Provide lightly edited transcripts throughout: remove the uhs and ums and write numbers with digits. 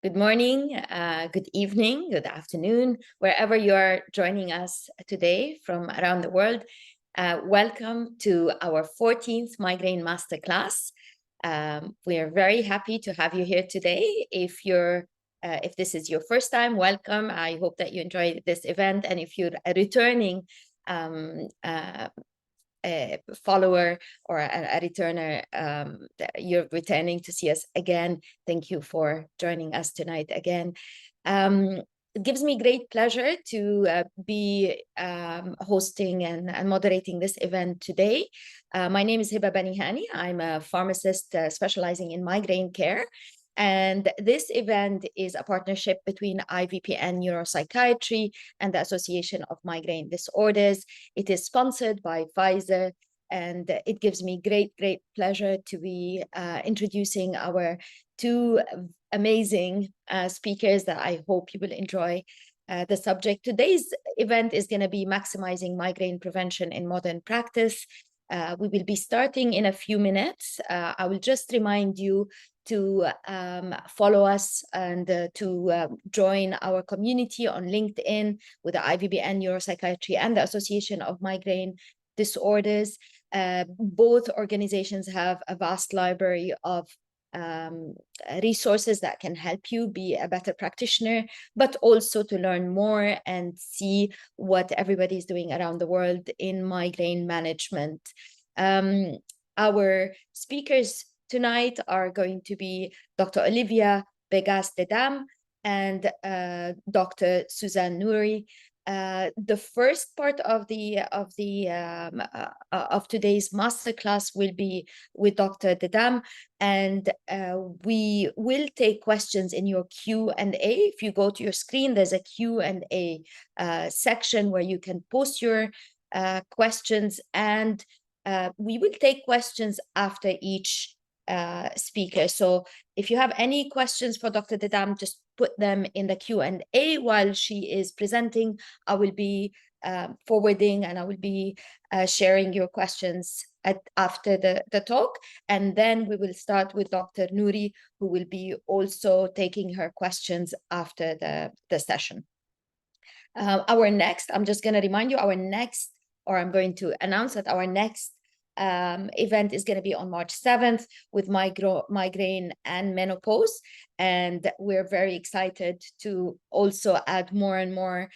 Good morning, good evening, good afternoon, wherever you are joining us today from around the world. Welcome to our 14th Migraine Masterclass. We are very happy to have you here today. If this is your first time, welcome. I hope that you enjoyed this event. And if you're a returning a follower or a returner, you're returning to see us again. Thank you for joining us tonight again. It gives me great pleasure to be hosting and moderating this event today. My name is Hiba Banihani. I'm a pharmacist specializing in migraine care. And this event is a partnership between IVPN NeuroPsychiatry and the Association of Migraine Disorders. It is sponsored by Pfizer, and it gives me great pleasure to be introducing our two amazing speakers that I hope you will enjoy the subject. Today's event is going to be maximizing migraine prevention in modern practice. We will be starting in a few minutes. I will just remind you to follow us and to join our community on LinkedIn with the IVPN Neuropsychiatry and the Association of Migraine Disorders. Both organizations have a vast library of resources that can help you be a better practitioner, but also to learn more and see what everybody is doing around the world in migraine management. Our speakers tonight are going to be Dr. Olivia Begas-Dedam and Dr. Suzanne Nouri. The first part of today's masterclass will be with Dr. Dedam, and we will take questions in your Q&A. If you go to your screen, there's a Q&A section where you can post your questions, and we will take questions after each speaker. So if you have any questions for Dr. Dedam, just put them in the Q&A while she is presenting. I will be forwarding and I will be sharing your questions after the talk. And then we will start with Dr. Nouri, who will be also taking her questions after the session. I'm just going to remind you, I'm going to announce that our next event is going to be on March 7th with migraine and menopause, and we're very excited to also add more and more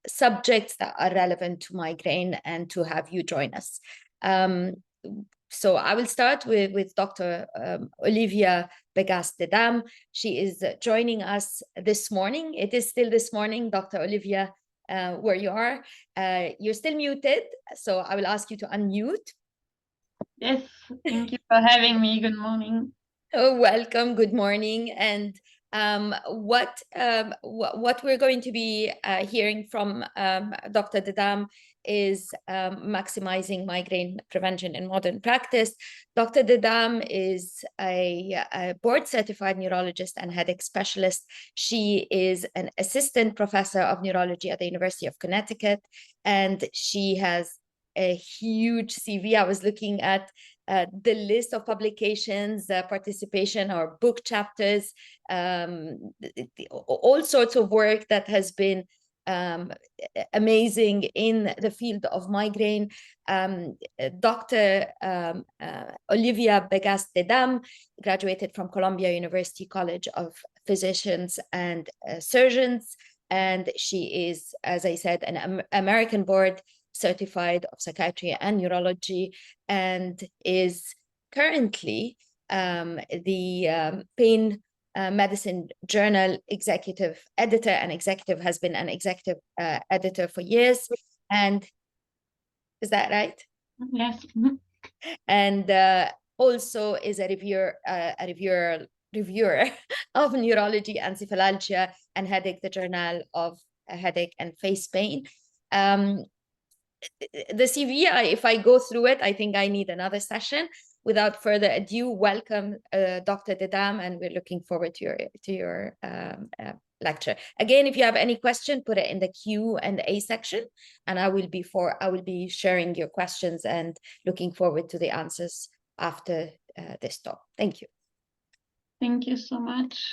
subjects that are relevant to migraine and to have you join us. So I will start with Dr. Olivia Begas-Dedam. She is joining us this morning. It is still this morning, Dr. Olivia, where you are. You're still muted, so I will ask you to unmute. Yes, thank you for having me. Good morning. Oh, welcome. Good morning. And what we're going to be hearing from Dr. Dedam is maximizing migraine prevention in modern practice. Dr. Dedam is a board-certified neurologist and headache specialist. She is an assistant professor of neurology at the University of Connecticut, and she has a huge CV. I was looking at the list of publications, participation or book chapters, all sorts of work that has been amazing in the field of migraine. Dr. Olivia Begas-Dedam graduated from Columbia University College of Physicians and Surgeons, and she is, as I said, an American board certified of psychiatry and neurology, and is currently the Pain Medicine Journal executive editor, and has been an executive editor for years. And is that right? Yes. And also is a reviewer of neurology, encephalgia, and headache, the Journal of Headache and Face Pain. The CV, if I go through it, I think I need another session. Without further ado, welcome Dr. Dedam, and we're looking forward to your lecture. Again, if you have any question, put it in the Q&A section, and I will be sharing your questions and looking forward to the answers after this talk. Thank you. Thank you so much.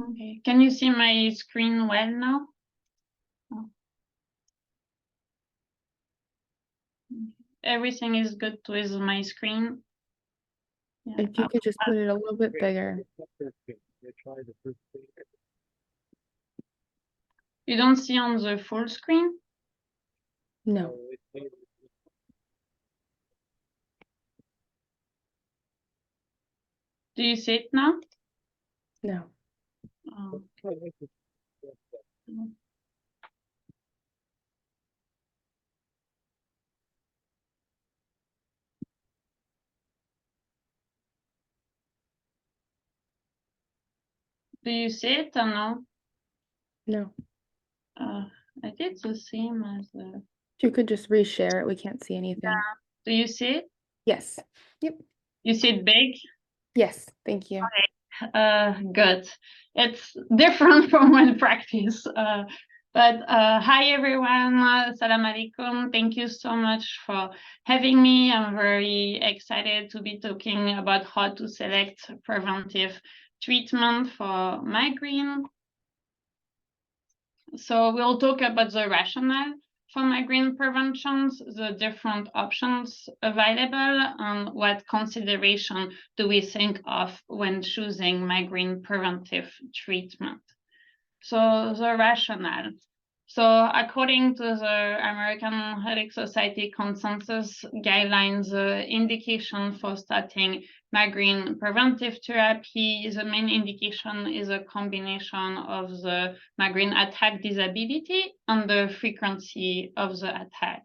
Okay, can you see my screen well now? Oh. Everything is good with my screen. Yeah. If you could just put it a little bit bigger. You don't see on the full screen? No. Do you see it now? No. Oh. Do you see it or no? No. I did the same as the. If you could just reshare it, we can't see anything. Do you see it? Yes. Yep. You see it big? Yes. Thank you. Good. It's different from when practice. But hi everyone, salam alaikum. Thank you so much for having me. I'm very excited to be talking about how to select preventive treatment for migraine. So we'll talk about the rationale for migraine preventions, the different options available, and what consideration do we think of when choosing migraine preventive treatment. So the rationale. So according to the American Headache Society consensus guidelines, the indication for starting migraine preventive therapy, the main indication is a combination of the migraine attack disability and the frequency of the attack.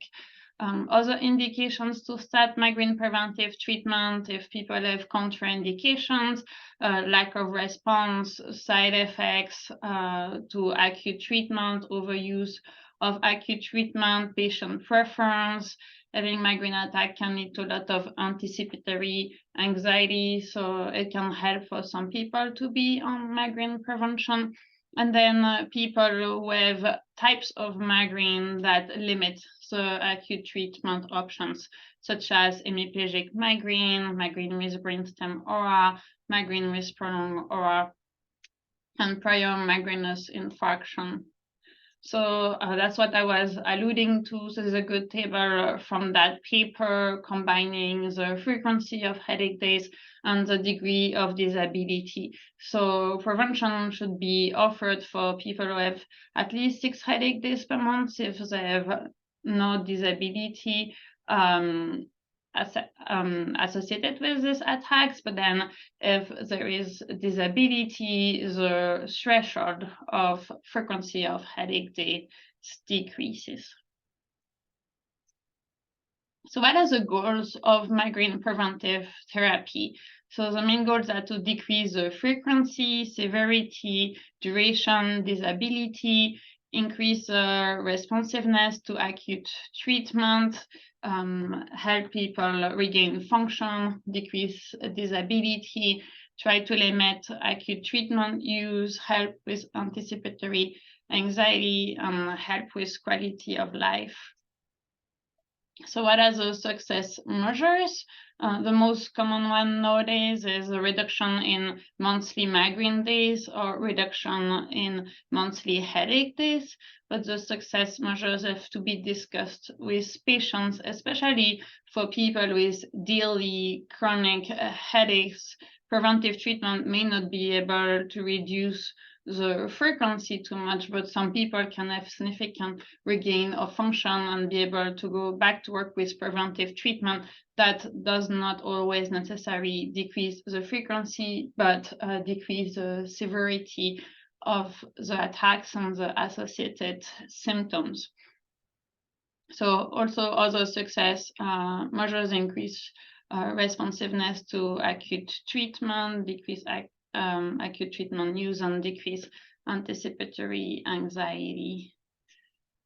Other indications to start migraine preventive treatment if people have contraindications, lack of response, side effects to acute treatment, overuse of acute treatment, patient preference. Having migraine attack can lead to a lot of anticipatory anxiety, so it can help for some people to be on migraine prevention. And then people who have types of migraine that limit the acute treatment options, such as hemiplegic migraine, migraine with brainstem aura, migraine with prolonged aura, and prior migrainous infarction. So that's what I was alluding to. So there's a good table from that paper combining the frequency of headache days and the degree of disability. So prevention should be offered for people who have at least 6 headache days per month if they have no disability associated with these attacks, but then if there is disability, the threshold of frequency of headache days decreases. So what are the goals of migraine preventive therapy? So the main goals are to decrease the frequency, severity, duration, disability, increase responsiveness to acute treatment, help people regain function, decrease disability, try to limit acute treatment use, help with anticipatory anxiety, and help with quality of life. So what are the success measures? The most common one nowadays is a reduction in monthly migraine days or reduction in monthly headache days. But the success measures have to be discussed with patients, especially for people with daily chronic headaches. Preventive treatment may not be able to reduce the frequency too much, but some people can have significant regain of function and be able to go back to work with preventive treatment. That does not always necessarily decrease the frequency, but decrease the severity of the attacks and the associated symptoms. So also other success measures increase responsiveness to acute treatment, decrease acute treatment use, and decrease anticipatory anxiety.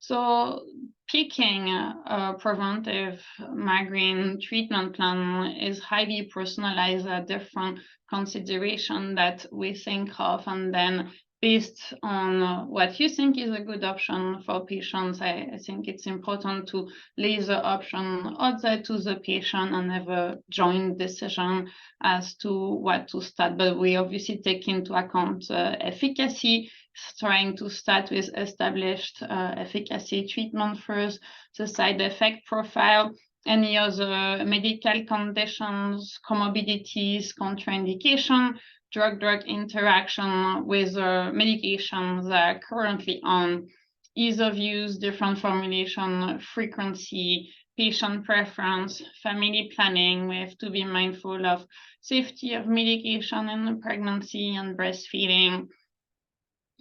So picking a preventive migraine treatment plan is highly personalized at different consideration that we think of, and then based on what you think is a good option for patients, I think it's important to lay the option outside to the patient and have a joint decision as to what to start. But we obviously take into account efficacy, trying to start with established efficacy treatment first, the side effect profile, any other medical conditions, comorbidities, contraindication, drug-drug interaction with medications that are currently on, ease of use, different formulation, frequency, patient preference, family planning. We have to be mindful of safety of medication in pregnancy and breastfeeding.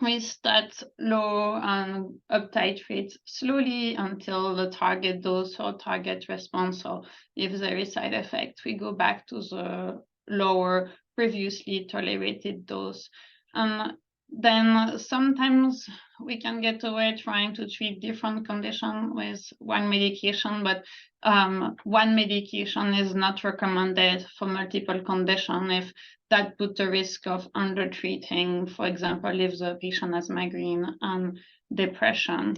We start low and up titrate slowly until the target dose or target response, or if there is side effect, we go back to the lower previously tolerated dose. Then sometimes we can get away trying to treat different conditions with one medication, but one medication is not recommended for multiple conditions if that put the risk of under-treating, for example, if the patient has migraine and depression.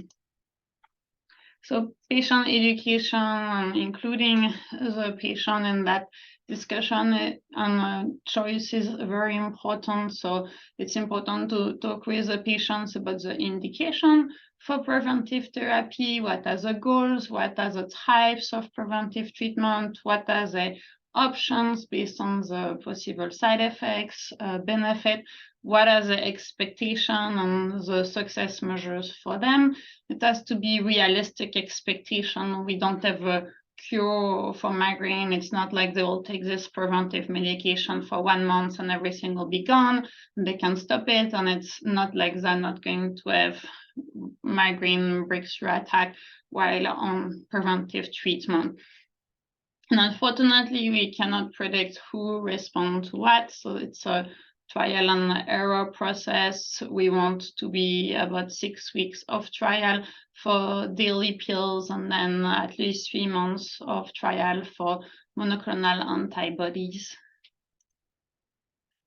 So patient education, including the patient in that discussion and choice is very important. So it's important to talk with the patients about the indication for preventive therapy, what are the goals, what are the types of preventive treatment, what are the options based on the possible side effects, benefit, what are the expectations and the success measures for them. It has to be realistic expectation. We don't have a cure for migraine. It's not like they will take this preventive medication for 1 month and everything will be gone. They can stop it, and it's not like they're not going to have migraine breakthrough attack while on preventive treatment. And unfortunately, we cannot predict who responds to what, so it's a trial and error process. We want to be about 6 weeks of trial for daily pills, and then at least 3 months of trial for monoclonal antibodies.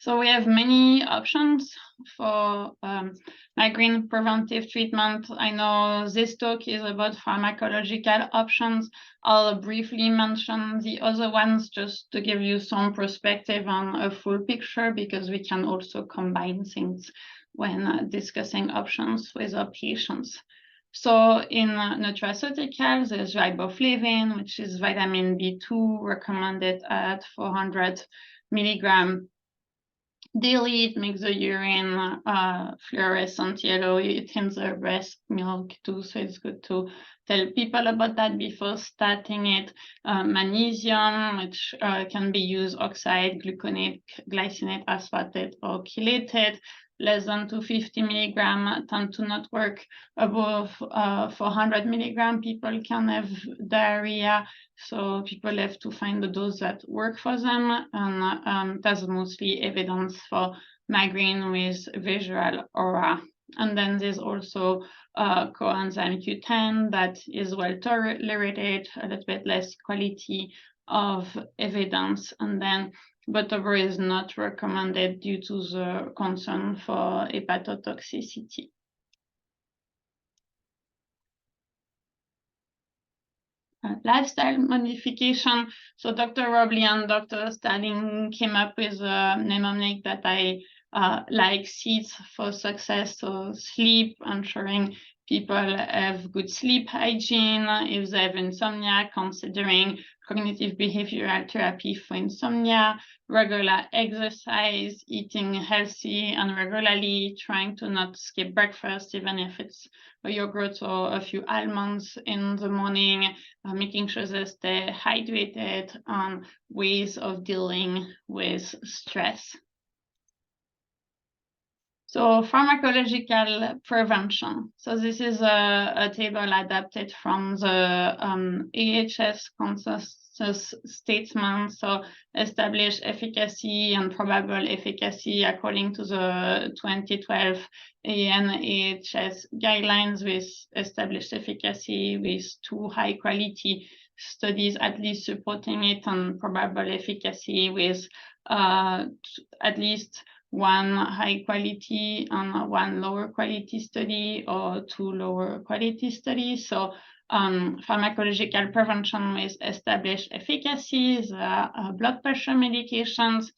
So we have many options for migraine preventive treatment. I know this talk is about pharmacological options. I'll briefly mention the other ones just to give you some perspective on a full picture, because we can also combine things when discussing options with our patients. So in nutraceuticals, there's riboflavin, which is vitamin B2 recommended at 400 milligrams daily. It makes the urine fluorescent yellow. It hints the breast milk too, so it's good to tell people about that before starting it. Magnesium, which can be used oxide, gluconate, glycinate, aspartate, or chelated. Less than 250 milligram tend to not work. Above 400 milligram, people can have diarrhea. So people have to find the dose that work for them. And that's mostly evidence for migraine with visual aura. And then there's also coenzyme Q10 that is well tolerated, a little bit less quality of evidence. And then Botover is not recommended due to the concern for hepatotoxicity. Lifestyle modification. So Dr. Robley and Dr. Stalling came up with a mnemonic that I like, seeds for success. So sleep, ensuring people have good sleep hygiene. If they have insomnia, considering cognitive behavioral therapy for insomnia, regular exercise, eating healthy and regularly, trying to not skip breakfast, even if it's a yogurt or a few almonds in the morning, making sure they stay hydrated, and ways of dealing with stress. So pharmacological prevention. So this is a table adapted from the AHS consensus statement. So establish efficacy and probable efficacy according to the 2012 AN-AHS guidelines, with established efficacy with 2 high quality studies at least supporting it, and probable efficacy with at least 1 high quality and 1 lower quality study, or 2 lower quality studies. So pharmacological prevention with established efficacies, blood pressure medications,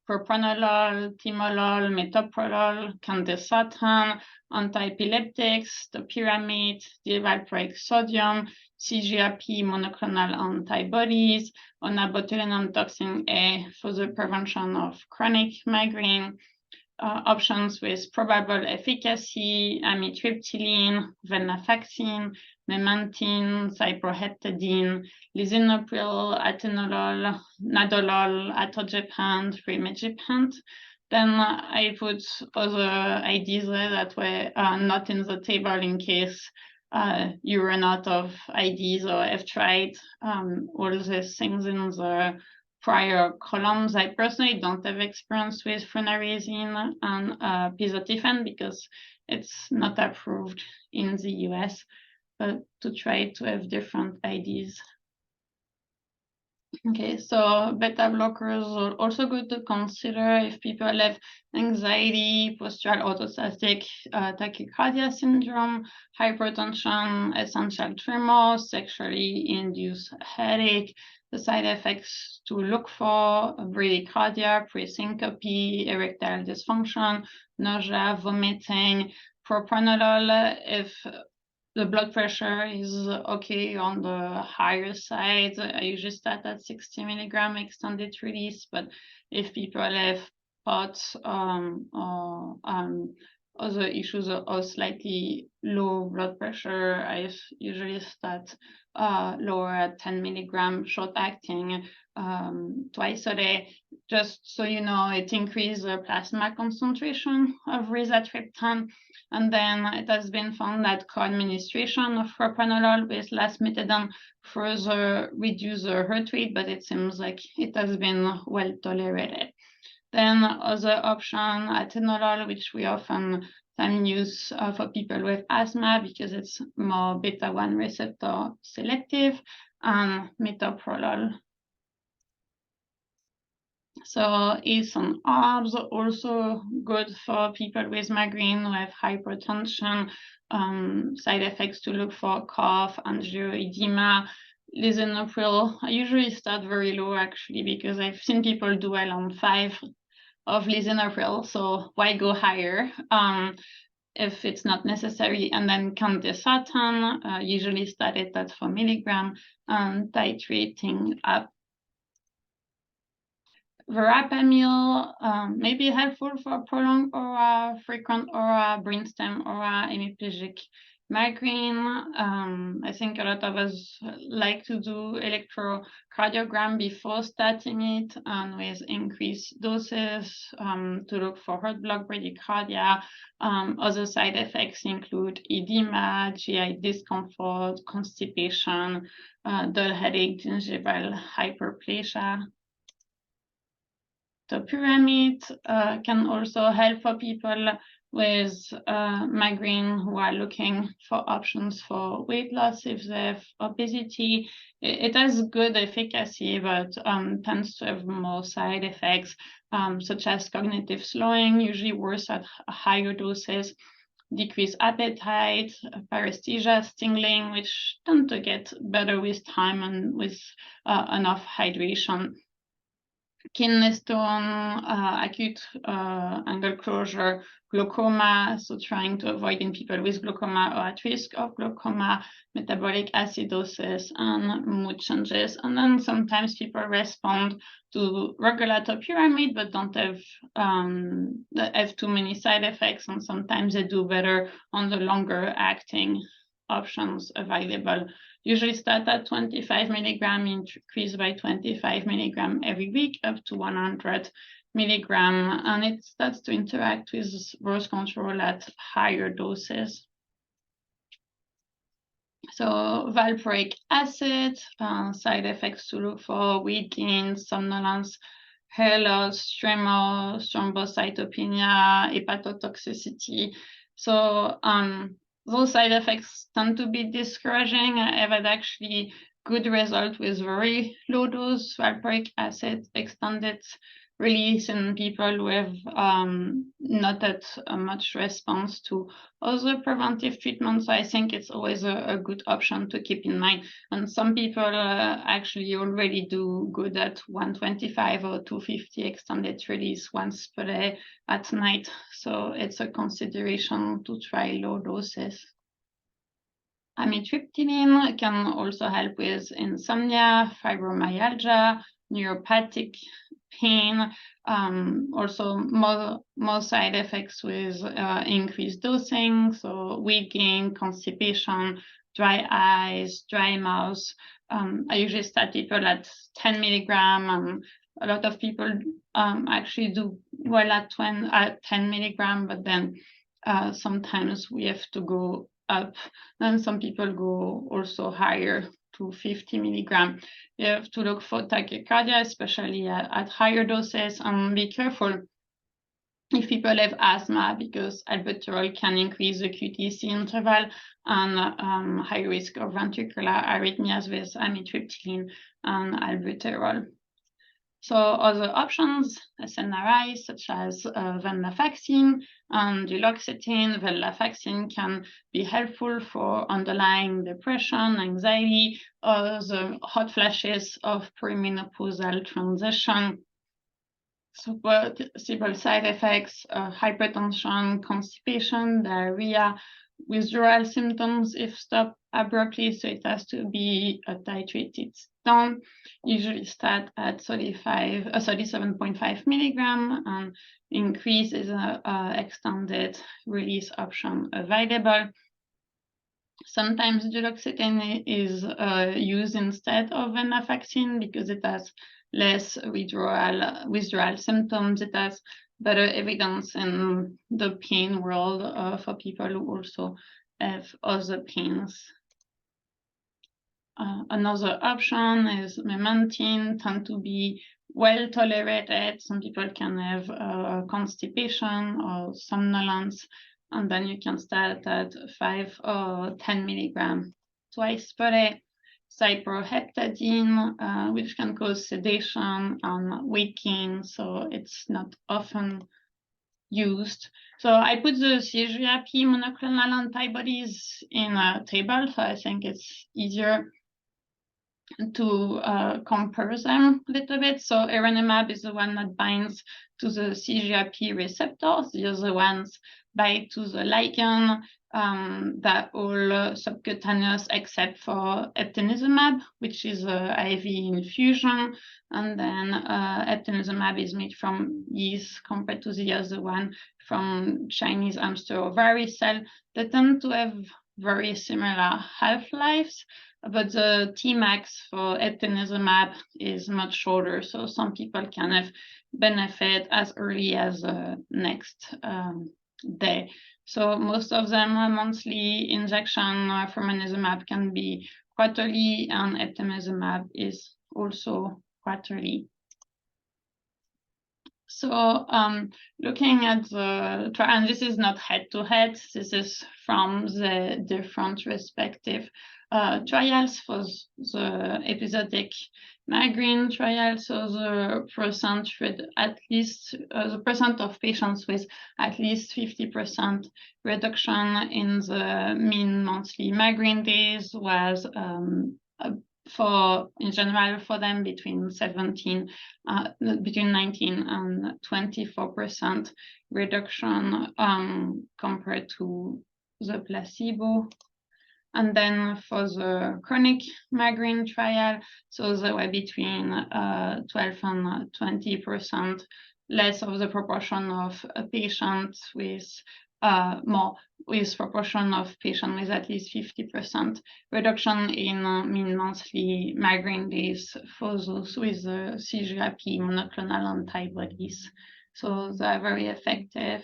propranolol, timolol, metoprolol, candesartan, antiepileptics, topiramate, divalproic sodium, CGRP monoclonal antibodies, botulinum toxin A for the prevention of chronic migraine, options with probable efficacy, amitriptyline, venlafaxine, memantine, cyproheptadine, lisinopril, atenolol, nadolol, atogepant, rimegepant. Then I put other IDs that were not in the table in case you run out of IDs or have tried all these things in the prior columns. I personally don't have experience with flunarizine and pizotifen because it's not approved in the US, but to try to have different IDs. Okay, so beta blockers are also good to consider if people have anxiety, postural orthostatic tachycardia syndrome, hypertension, essential tremor, sexually induced headache. The side effects to look for: bradycardia, presyncope, erectile dysfunction, nausea, vomiting. Propranolol, if the blood pressure is okay on the higher side, I usually start at 60 milligram extended release, but if people have POTS or other issues or slightly low blood pressure, I usually start lower at 10 milligram short acting twice a day. Just so you know, it increases the plasma concentration of rizatriptan. And then it has been found that co-administration of propranolol with lasmitamine further reduces the heart rate, but it seems like it has been well tolerated. Then other option, atenolol, which we often use for people with asthma because it's more beta-1 receptor selective, and metoprolol. So ACE and ARBs are also good for people with migraine who have hypertension. Side effects to look for: cough, angioedema. Lisinopril, I usually start very low actually because I've seen people do well on 5 of lisinopril, so why go higher if it's not necessary? And then candesartan, usually started at 4 milligram, and titrating up. Verapamil may be helpful for prolonged aura, frequent aura, brainstem aura, hemiplegic migraine. I think a lot of us like to do electrocardiogram before starting it, and with increased doses to look for heart block, bradycardia. Other side effects include edema, GI discomfort, constipation, dull headache, gingival hyperplasia. Topiramate can also help for people with migraine who are looking for options for weight loss if they have obesity. It has good efficacy, but tends to have more side effects, such as cognitive slowing, usually worse at higher doses, decreased appetite, paresthesia, tingling, which tend to get better with time and with enough hydration. Kidney stone, acute angle closure, glaucoma, so trying to avoid in people with glaucoma or at risk of glaucoma, metabolic acidosis, and mood changes. And then sometimes people respond to regular topiramate but don't have too many side effects, and sometimes they do better on the longer acting options available. Usually start at 25 milligram, increase by 25 milligram every week up to 100 milligram, and it starts to interact with birth control at higher doses. So valproic acid, side effects to look for: weight gain, somnolence, hair loss, tremor, thrombocytopenia, hepatotoxicity. So those side effects tend to be discouraging. I've had actually good result with very low dose valproic acid, extended release in people who have not had much response to other preventive treatments. So I think it's always a good option to keep in mind. And some people actually already do good at 125 or 250 extended release once per day at night. So it's a consideration to try low doses. Amitriptyline can also help with insomnia, fibromyalgia, neuropathic pain, also more side effects with increased dosing, so weight gain, constipation, dry eyes, dry mouth. I usually start people at 10 milligram, and a lot of people actually do well at 10 milligram, but then sometimes we have to go up, and some people go also higher to 50 milligram. You have to look for tachycardia, especially at higher doses, and be careful if people have asthma, because albuterol can increase the QTc interval and high risk of ventricular arrhythmias with amitriptyline and albuterol. So other options, SNRI, such as venlafaxine and duloxetine. Venlafaxine can be helpful for underlying depression, anxiety, or the hot flashes of perimenopausal transition. So possible side effects, hypertension, constipation, diarrhea, withdrawal symptoms if stopped abruptly, so it has to be titrated down. Usually start at 37.5 milligram, and increase is an extended release option available. Sometimes duloxetine is used instead of venlafaxine because it has less withdrawal symptoms. It has better evidence in the pain world for people who also have other pains. Another option is memantine, tend to be well tolerated. Some people can have constipation or somnolence, and then you can start at 5 or 10 milligram twice per day. Cyproheptadine, which can cause sedation and weight gain, so it's not often used. So I put the CGRP monoclonal antibodies in a table, so I think it's easier to compare them a little bit. So erenumab is the one that binds to the CGRP receptors. The other ones bind to the ligand, that all subcutaneous except for eptinezumab, which is an IV infusion. And then eptinezumab is made from yeast compared to the other one from Chinese hamster ovary cell. They tend to have very similar half-lives, but the Tmax for eptinezumab is much shorter, so some people can have benefit as early as the next day. So most of them are monthly injection. Furmanizumab can be quarterly, and eptinezumab is also quarterly. So looking at the trial, and this is not head-to-head, this is from the different respective trials. For the episodic migraine trial, so the percent with at least the percent of patients with at least 50% reduction in the mean monthly migraine days was in general for them between 19 and 24% reduction compared to the placebo. And then for the chronic migraine trial, so they were between 12 and 20% less of the proportion of patients with more, with proportion of patients with at least 50% reduction in mean monthly migraine days for those with CGRP monoclonal antibodies. So they are very effective.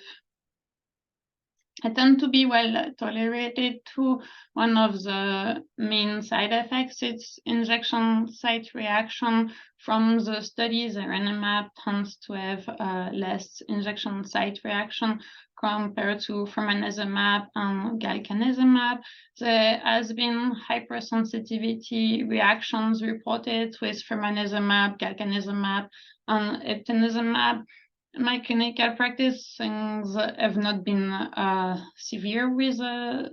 They tend to be well tolerated too. One of the main side effects is injection site reaction. From the studies, Erenumab tends to have less injection site reaction compared to Fremanezumab and Galcanezumab. There has been hypersensitivity reactions reported with Fremanezumab, Galcanezumab, and Eptinezumab. My clinical practice, things have not been severe with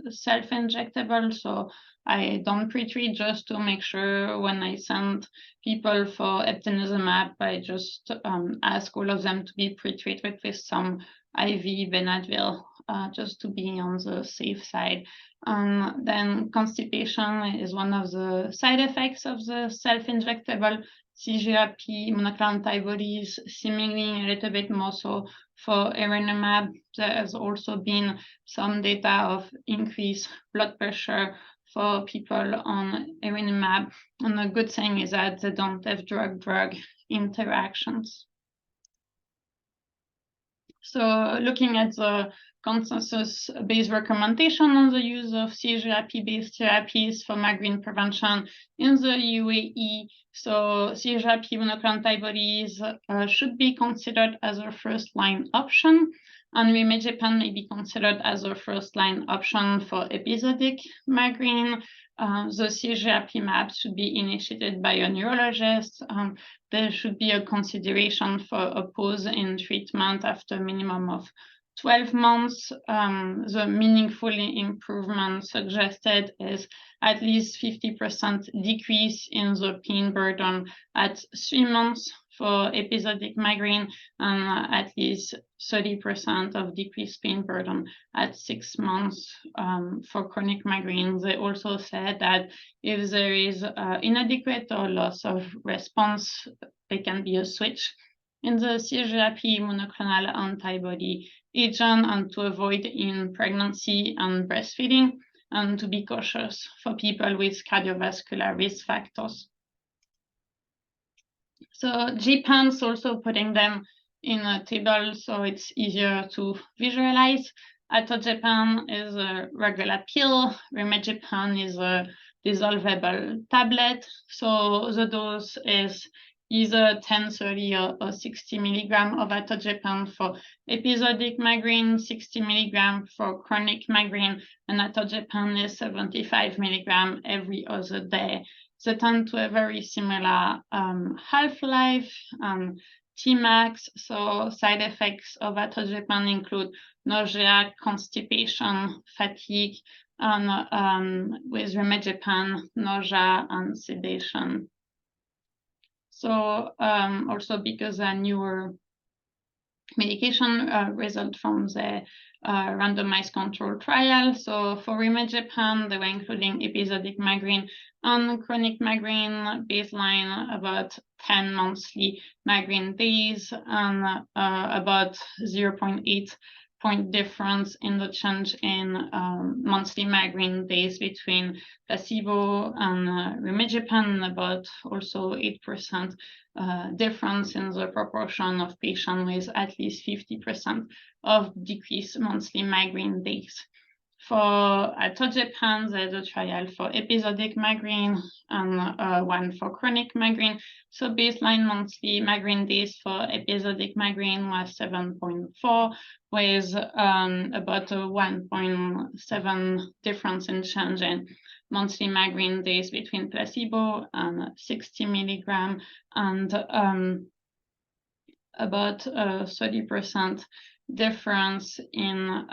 self-injectable, so I don't pre-treat, just to make sure when I send people for eptinezumab, I just ask all of them to be pre-treated with some IV Benadryl, just to be on the safe side. Then constipation is one of the side effects of the self-injectable CGRP monoclonal antibodies, seemingly a little bit more so for Erenumab. There has also been some data of increased blood pressure for people on Erenumab. And the good thing is that they don't have drug-drug interactions. So looking at the consensus-based recommendation on the use of CGRP-based therapies for migraine prevention in the UAE. So CGRP monoclonal antibodies should be considered as a first-line option, and Rimegepant may be considered as a first-line option for episodic migraine. The CGRP maps should be initiated by a neurologist. There should be a consideration for a pause in treatment after a minimum of 12 months. The meaningful improvement suggested is at least 50% decrease in the pain burden at 3 months for episodic migraine, and at least 30% of decreased pain burden at 6 months for chronic migraine. They also said that if there is inadequate or loss of response, there can be a switch in the CGRP monoclonal antibody agent, and to avoid in pregnancy and breastfeeding, and to be cautious for people with cardiovascular risk factors. So GPANs, also putting them in a table so it's easier to visualize. Atogepant is a regular pill. Rimegepant is a dissolvable tablet. So the dose is either 10, 30, or 60 milligram of atogepant for episodic migraine, 60 milligram for chronic migraine, and atogepant is 75 milligram every other day. They tend to have very similar half-life, Tmax. So side effects of atogepant include nausea, constipation, fatigue, and with Rimegepant, nausea and sedation. So also because a newer medication result from the randomized control trial. So for Rimegepant, they were including episodic migraine and chronic migraine, baseline about 10 monthly migraine days, and about 0.8 point difference in the change in monthly migraine days between placebo and Rimegepant, about also 8% difference in the proportion of patients with at least 50% of decreased monthly migraine days. For atogepant, there's a trial for episodic migraine and one for chronic migraine. So baseline monthly migraine days for episodic migraine was 7.4, with about a 1.7 difference in change in monthly migraine days between placebo and 60 milligram, and about 30% difference in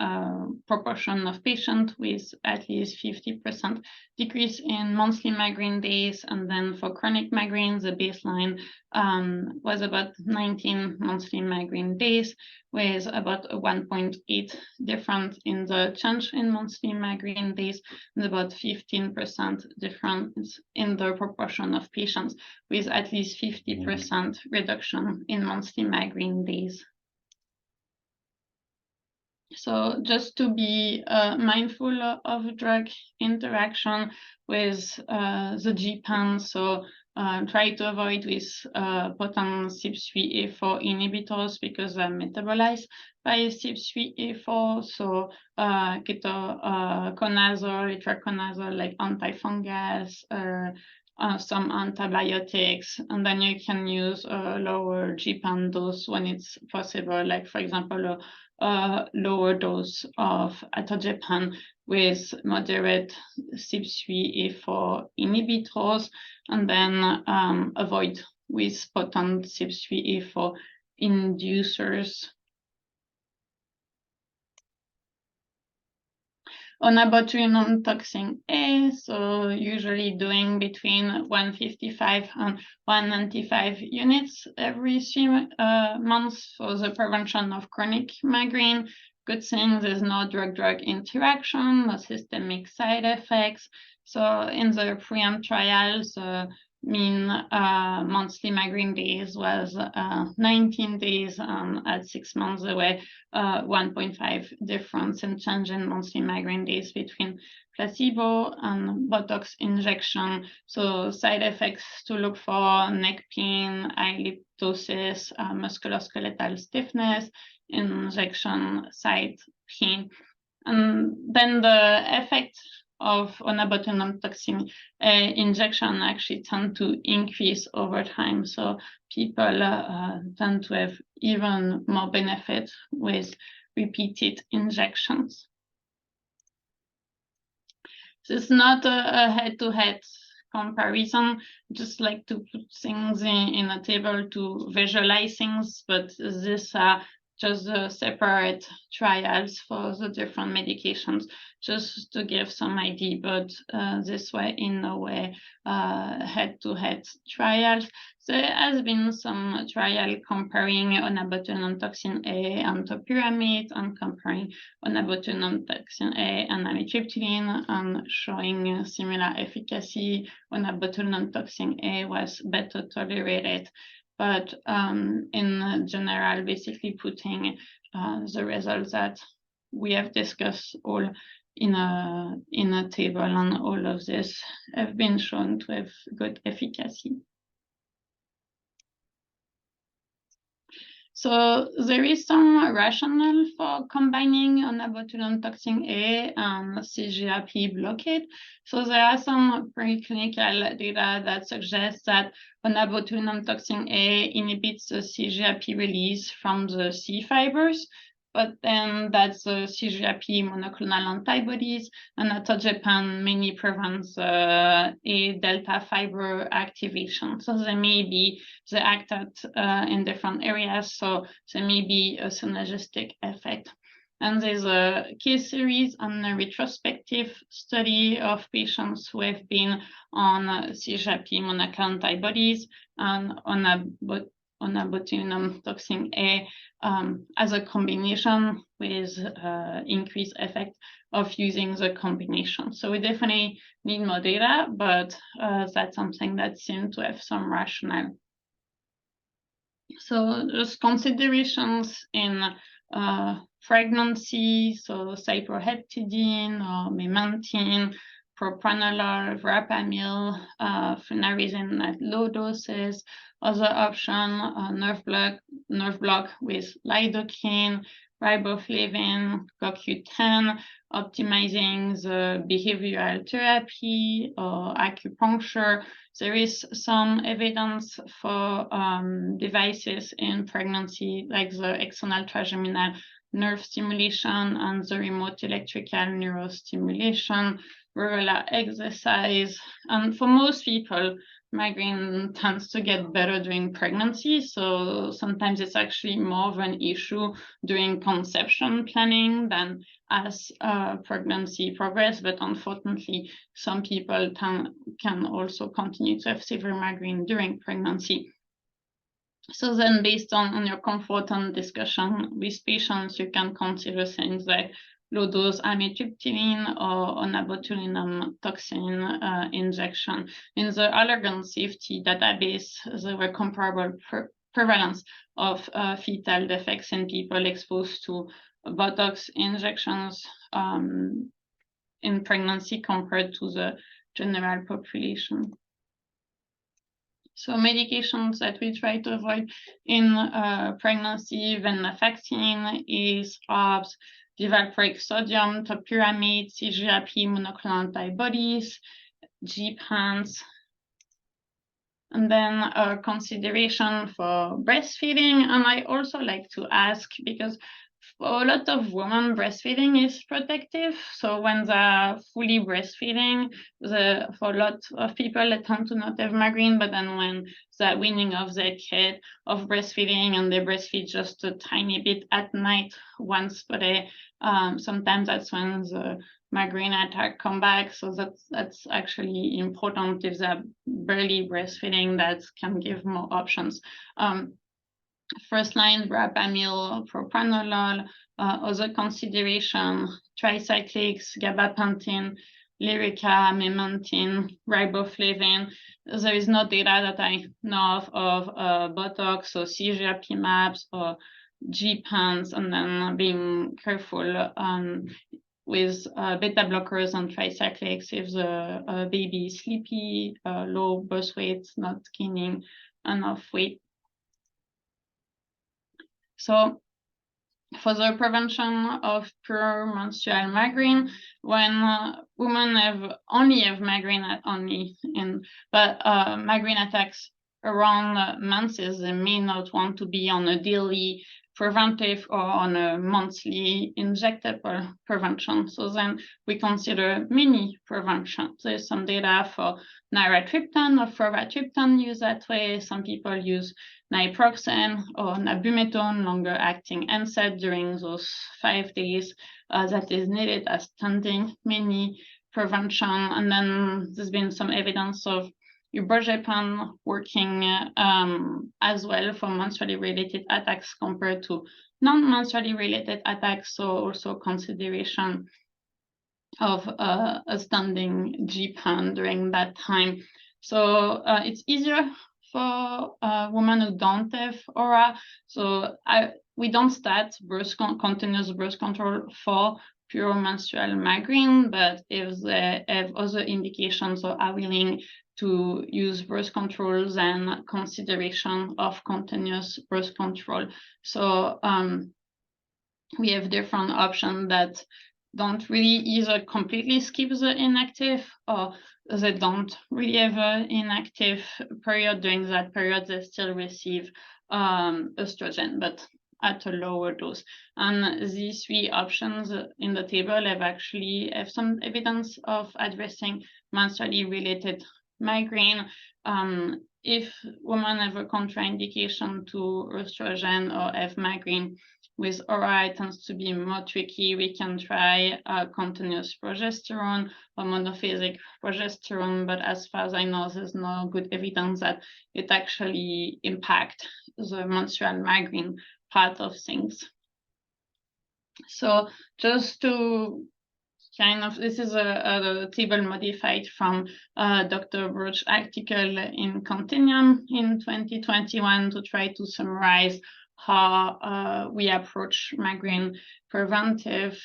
proportion of patients with at least 50% decrease in monthly migraine days. And then for chronic migraine, the baseline was about 19 monthly migraine days, with about a 1.8 difference in the change in monthly migraine days, and about 15% difference in the proportion of patients with at least 50% reduction in monthly migraine days. So just to be mindful of drug interaction with the GPAN. So try to avoid with potent CYP3A4 inhibitors because they're metabolized by CYP3A4. So ketoconazole, itraconazole, like antifungals, some antibiotics, and then you can use a lower GPAN dose when it's possible, like for example, a lower dose of atogepant with moderate CYP3A4 inhibitors, and then avoid with potent CYP3A4 inducers. On botulinum toxin A, so usually doing between 155 and 195 units every 3 months for the prevention of chronic migraine. Good thing there's no drug-drug interaction, no systemic side effects. So in the PREEMPT trials, mean monthly migraine days was 19 days. At 6 months, there were 1.5 difference in change in monthly migraine days between placebo and Botox injection. So side effects to look for: neck pain, liptosis, musculoskeletal stiffness, injection site pain. And then the effect of botulinum toxin injection actually tend to increase over time. So people tend to have even more benefit with repeated injections. So it's not a head-to-head comparison, just like to put things in a table to visualize things, but these are just separate trials for the different medications, just to give some idea, but this way, in a way, head-to-head trials. There has been some trial comparing botulinum toxin A and topiramate, and comparing botulinum toxin A and amitriptyline, and showing similar efficacy. Botulinum toxin A was better tolerated, but in general, basically putting the results that we have discussed all in a table, and all of this have been shown to have good efficacy. So there is some rationale for combining botulinum toxin A and CGRP blockade. So there are some preclinical data that suggests that botulinum toxin A inhibits the CGRP release from the C fibers, but then that's the CGRP monoclonal antibodies, and atogepant mainly prevents A delta fiber activation. So they may be, they act in different areas, so there may be a synergistic effect. And there's a case series and a retrospective study of patients who have been on CGRP monoclonal antibodies and on botulinum toxin A as a combination with increased effect of using the combination. So we definitely need more data, but that's something that seems to have some rationale. So just considerations in pregnancy, so cyproheptadine or memantine, propranolol, verapamil, flunarizine at low doses. Other option, nerve block with lidocaine, riboflavin, CoQ10, optimizing the behavioral therapy or acupuncture. There is some evidence for devices in pregnancy, like the external trigeminal nerve stimulation and the remote electrical neurostimulation, regular exercise. And for most people, migraine tends to get better during pregnancy. So sometimes it's actually more of an issue during conception planning than as pregnancy progresses. But unfortunately, some people can also continue to have severe migraine during pregnancy. So then, based on your comfort and discussion with patients, you can consider things like low-dose amitriptyline or botulinum toxin injection. In the allergen safety database, there were comparable prevalence of fetal defects in people exposed to Botox injections in pregnancy compared to the general population. So medications that we try to avoid in pregnancy, venlafaxine, is ARBs, divalproic sodium, topiramate, CGRP, monoclonal antibodies, GPANs, and then consideration for breastfeeding. And I also like to ask, because for a lot of women, breastfeeding is protective. So when they're fully breastfeeding, for a lot of people, they tend to not have migraine. But then when they're weaning off their kid of breastfeeding and they breastfeed just a tiny bit at night once per day, sometimes that's when the migraine attack come back. So that's actually important. If they're barely breastfeeding, that can give more options. First line, verapamil, propranolol, other consideration, tricyclics, gabapentin, Lyrica, memantine, riboflavin. There is no data that I know of Botox or CGRP maps or GPANs, and then being careful with beta blockers and tricyclics if the baby is sleepy, low birth weight, not gaining enough weight. So for the prevention of pure menstrual migraine, when women only have migraine but migraine attacks around menses, they may not want to be on a daily preventive or on a monthly injectable prevention. So then we consider mini prevention. There's some data for niratriptan or frovatriptan used that way. Some people use naproxen or nabumetone, longer acting NSAID during those 5 days that is needed as standing mini prevention. And then there's been some evidence of ibuprofen working as well for menstrually related attacks compared to non-menstrually related attacks. So also consideration of a standing GPAN during that time. So it's easier for women who don't have aura. So we don't start continuous birth control for pure menstrual migraine, but if they have other indications or are willing to use birth controls and consideration of continuous birth control. So we have different options that don't really either completely skip the inactive or they don't really have an inactive period. During that period, they still receive estrogen, but at a lower dose. And these 3 options in the table have some evidence of addressing menstrually related migraine. If women have a contraindication to estrogen or have migraine with aura, it tends to be more tricky. We can try continuous progesterone or monophasic progesterone, but as far as I know, there's no good evidence that it actually impacts the menstrual migraine part of things. So just to this is a table modified from Dr. Broch's article in Continuum in 2021 to try to summarize how we approach migraine preventive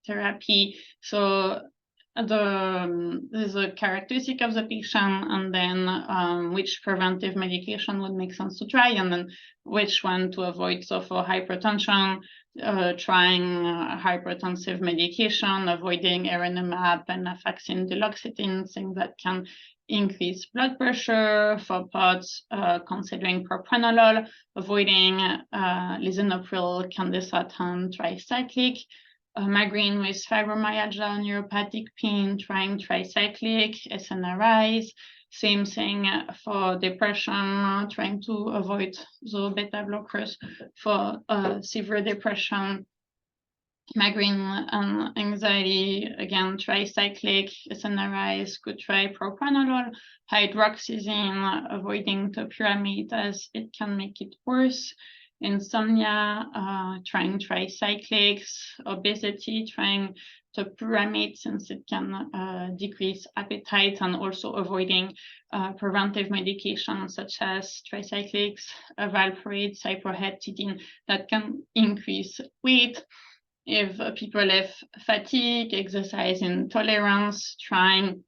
therapy. So there's a characteristic of the patient, and then which preventive medication would make sense to try, and then which one to avoid. So for hypertension, trying hypertensive medication, avoiding erenumab, venlafaxine, duloxetine, things that can increase blood pressure. For POTS, considering propranolol, avoiding lisinopril, candesartan, tricyclic. Migraine with fibromyalgia, neuropathic pain, trying tricyclic, SNRIs. Same thing for depression, trying to avoid the beta blockers for severe depression. Migraine and anxiety, again, tricyclic, SNRIs, could try propranolol, hydroxyzine, avoiding topiramate as it can make it worse. Insomnia, trying tricyclics. Obesity, trying topiramate, since it can decrease appetite, and also avoiding preventive medications such as tricyclics, valproate, cyproheptadine that can increase weight. If people have fatigue, exercise intolerance, trying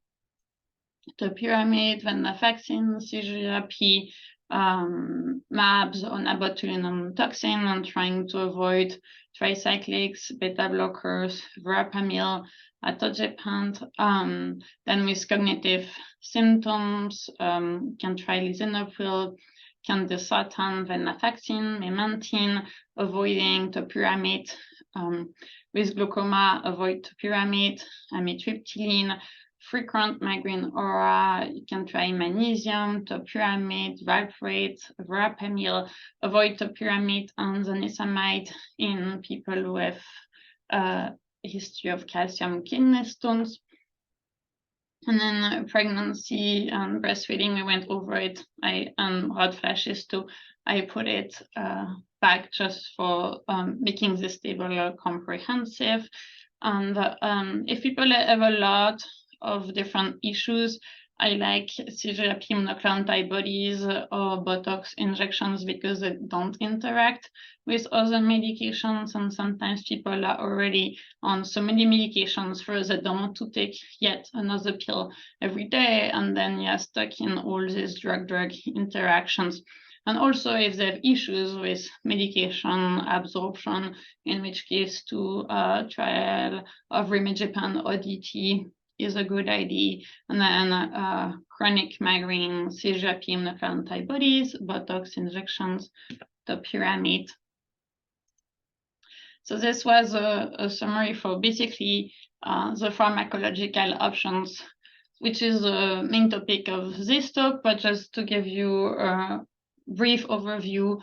topiramate, venlafaxine, CGRP, MABs, or botulinum toxin, and trying to avoid tricyclics, beta blockers, verapamil, atogepant. Then with cognitive symptoms, can try lisinopril, candesartan, venlafaxine, memantine, avoiding topiramate. With glaucoma, avoid topiramate, amitriptyline. Frequent migraine aura, you can try magnesium, topiramate, valproate, verapamil. Avoid topiramate and zonisamide in people who have a history of calcium kidney stones. And then pregnancy and breastfeeding, we went over it. Hot flashes too. I put it back just for making this table comprehensive. And if people have a lot of different issues, I like CGRP monoclonal antibodies or Botox injections because they don't interact with other medications, and sometimes people are already on so many medications first they don't want to take yet another pill every day, and then you're stuck in all these drug-drug interactions. And also if they have issues with medication absorption, in which case to trial of rimegepant ODT is a good idea. And then chronic migraine, CGRP monoclonal antibodies, Botox injections, topiramate. So this was a summary for basically the pharmacological options, which is the main topic of this talk, but just to give you a brief overview,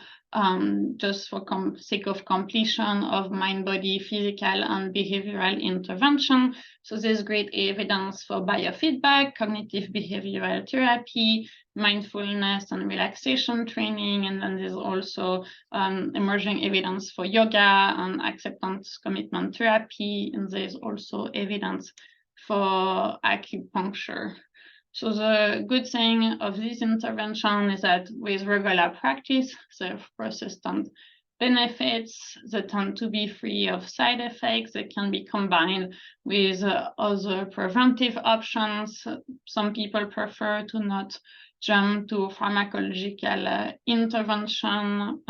just for sake of completion, of mind-body, physical, and behavioral intervention. So there's great evidence for biofeedback, cognitive behavioral therapy, mindfulness and relaxation training, and then there's also emerging evidence for yoga and acceptance commitment therapy, and there's also evidence for acupuncture. So the good thing of this intervention is that with regular practice, they have persistent benefits. They tend to be free of side effects. They can be combined with other preventive options. Some people prefer to not jump to pharmacological intervention.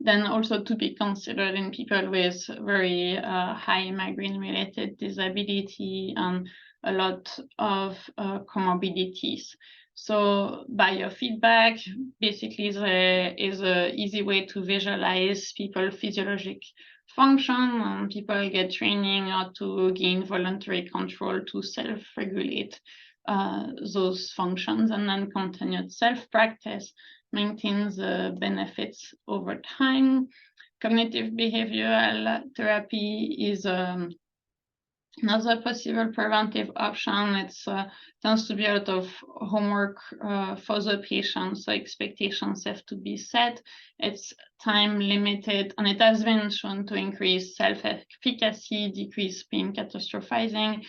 Then also to be considered in people with very high migraine-related disability and a lot of comorbidities. So biofeedback basically is an easy way to visualize people's physiologic function, and people get training how to gain voluntary control to self-regulate those functions, and then continued self-practice maintains the benefits over time. Cognitive behavioral therapy is another possible preventive option. It tends to be a lot of homework for the patient, so expectations have to be set. It's time limited, and it has been shown to increase self-efficacy, decrease pain catastrophizing,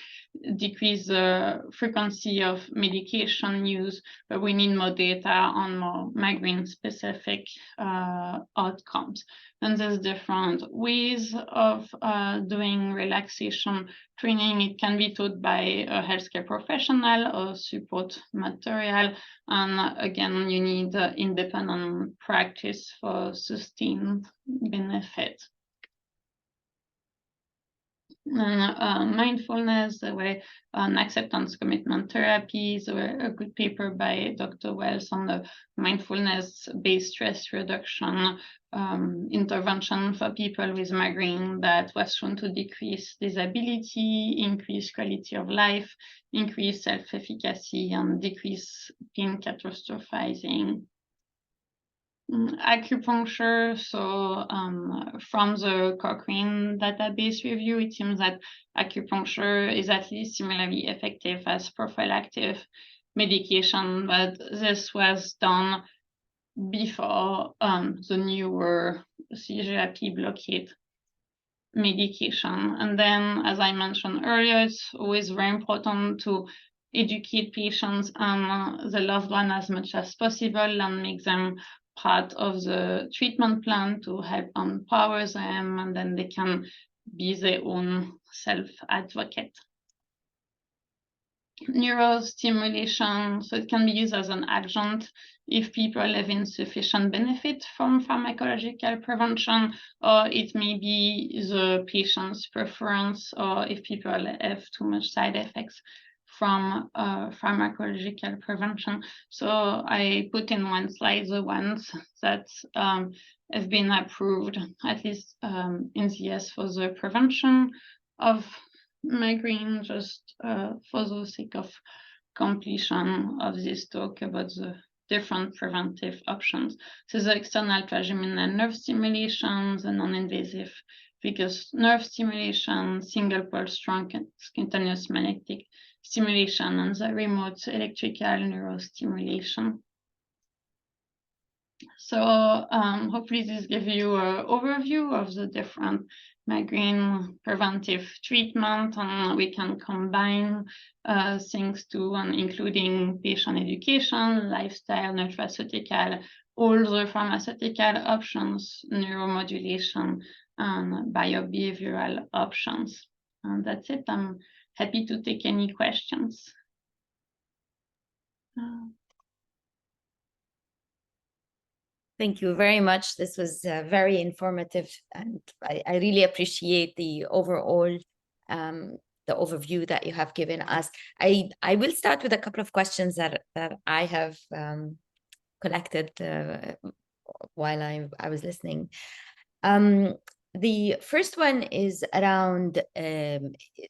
decrease the frequency of medication use, but we need more data on more migraine-specific outcomes. And there's different ways of doing relaxation training. It can be taught by a healthcare professional or support material. And again, you need independent practice for sustained benefit. And mindfulness, there were acceptance commitment therapies. There were a good paper by Dr. Wells on the mindfulness-based stress reduction intervention for people with migraine that was shown to decrease disability, increase quality of life, increase self-efficacy, and decrease pain catastrophizing. Acupuncture, so from the Cochrane database review, it seems that acupuncture is at least similarly effective as prophylactic medication, but this was done before the newer CGRP blockade medication. And then, as I mentioned earlier, it's always very important to educate patients and the loved one as much as possible and make them part of the treatment plan to help empower them, and then they can be their own self-advocate. Neurostimulation, so it can be used as an adjunct if people have insufficient benefit from pharmacological prevention, or it may be the patient's preference, or if people have too much side effects from pharmacological prevention. So I put in one slide the ones that have been approved, at least in the US, for the prevention of migraine, just for the sake of completion of this talk about the different preventive options. So the external trigeminal nerve stimulation, the non-invasive vagus nerve stimulation, single pulse strong continuous magnetic stimulation, and the remote electrical neurostimulation. So hopefully this gives you an overview of the different migraine preventive treatment, and we can combine things too, including patient education, lifestyle, nutraceutical, all the pharmaceutical options, neuromodulation, and biobehavioral options. And that's it. I'm happy to take any questions. Thank you very much. This was very informative, and I really appreciate the overall the overview that you have given us. I will start with a couple of questions that I have collected while I was listening. The first one is around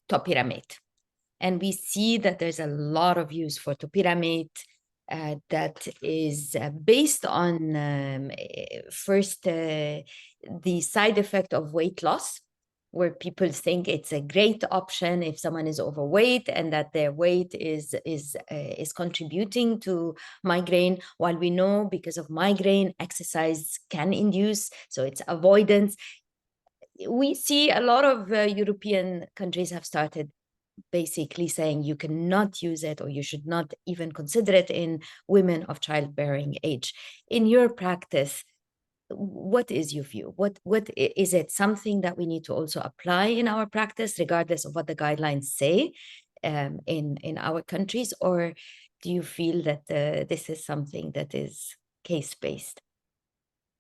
topiramate, and we see that there's a lot of use for topiramate. That is based on first the side effect of weight loss, where people think it's a great option if someone is overweight and that their weight is contributing to migraine, while we know because of migraine, exercise can induce, so it's avoidance. We see a lot of European countries have started basically saying you cannot use it, or you should not even consider it in women of childbearing age. In your practice, what is your view? What is it something that we need to also apply in our practice, regardless of what the guidelines say in our countries, or do you feel that this is something that is case-based?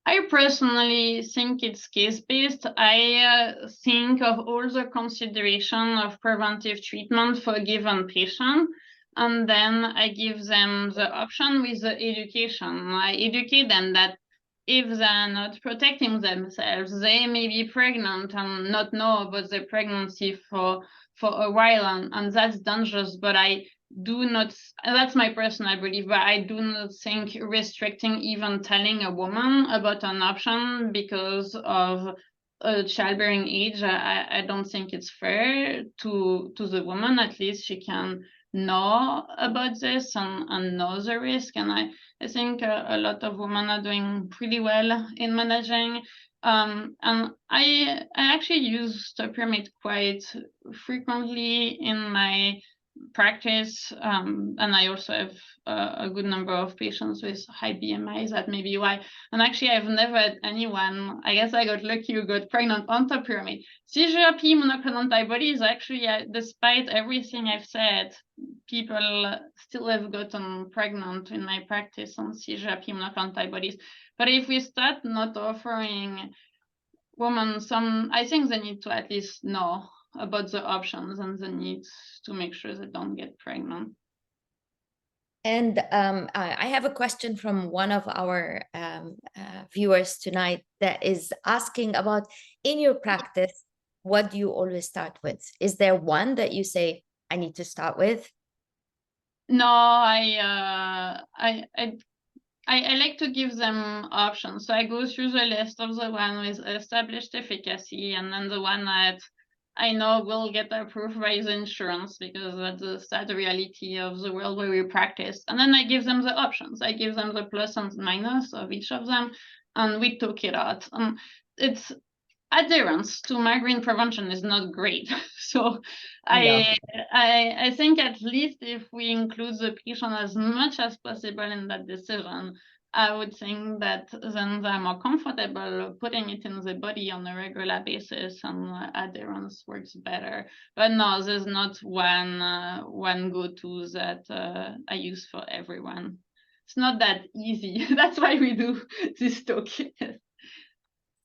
I personally think it's case-based. I think of all the consideration of preventive treatment for a given patient, and then I give them the option with the education. I educate them that if they're not protecting themselves, they may be pregnant and not know about the pregnancy for a while, and that's dangerous. But I do not, that's my personal belief, but I do not think restricting, even telling a woman about an option because of a childbearing age, I don't think it's fair to the woman. At least she can know about this and know the risk. And I think a lot of women are doing pretty well in managing. And I actually use topiramate quite frequently in my practice, and I also have a good number of patients with high BMIs. That may be why. And actually, I've never had anyone, I guess I got lucky, who got pregnant on topiramate. CGRP monoclonal antibodies, actually, despite everything I've said, people still have gotten pregnant in my practice on CGRP monoclonal antibodies. But if we start not offering women some, I think they need to at least know about the options and the needs to make sure they don't get pregnant. And I have a question from one of our viewers tonight that is asking about, in your practice, what do you always start with? Is there one that you say, I need to start with? No, I like to give them options. So I go through the list of the one with established efficacy, and then the one that I know will get approved by the insurance, because that's the sad reality of the world where we practice. And then I give them the options. I give them the plus and minus of each of them, and we talk it out. It's adherence to migraine prevention is not great. So I think at least if we include the patient as much as possible in that decision, I would think that then they're more comfortable putting it in the body on a regular basis, and adherence works better. But no, there's not one go-to that I use for everyone. It's not that easy. That's why we do this talk.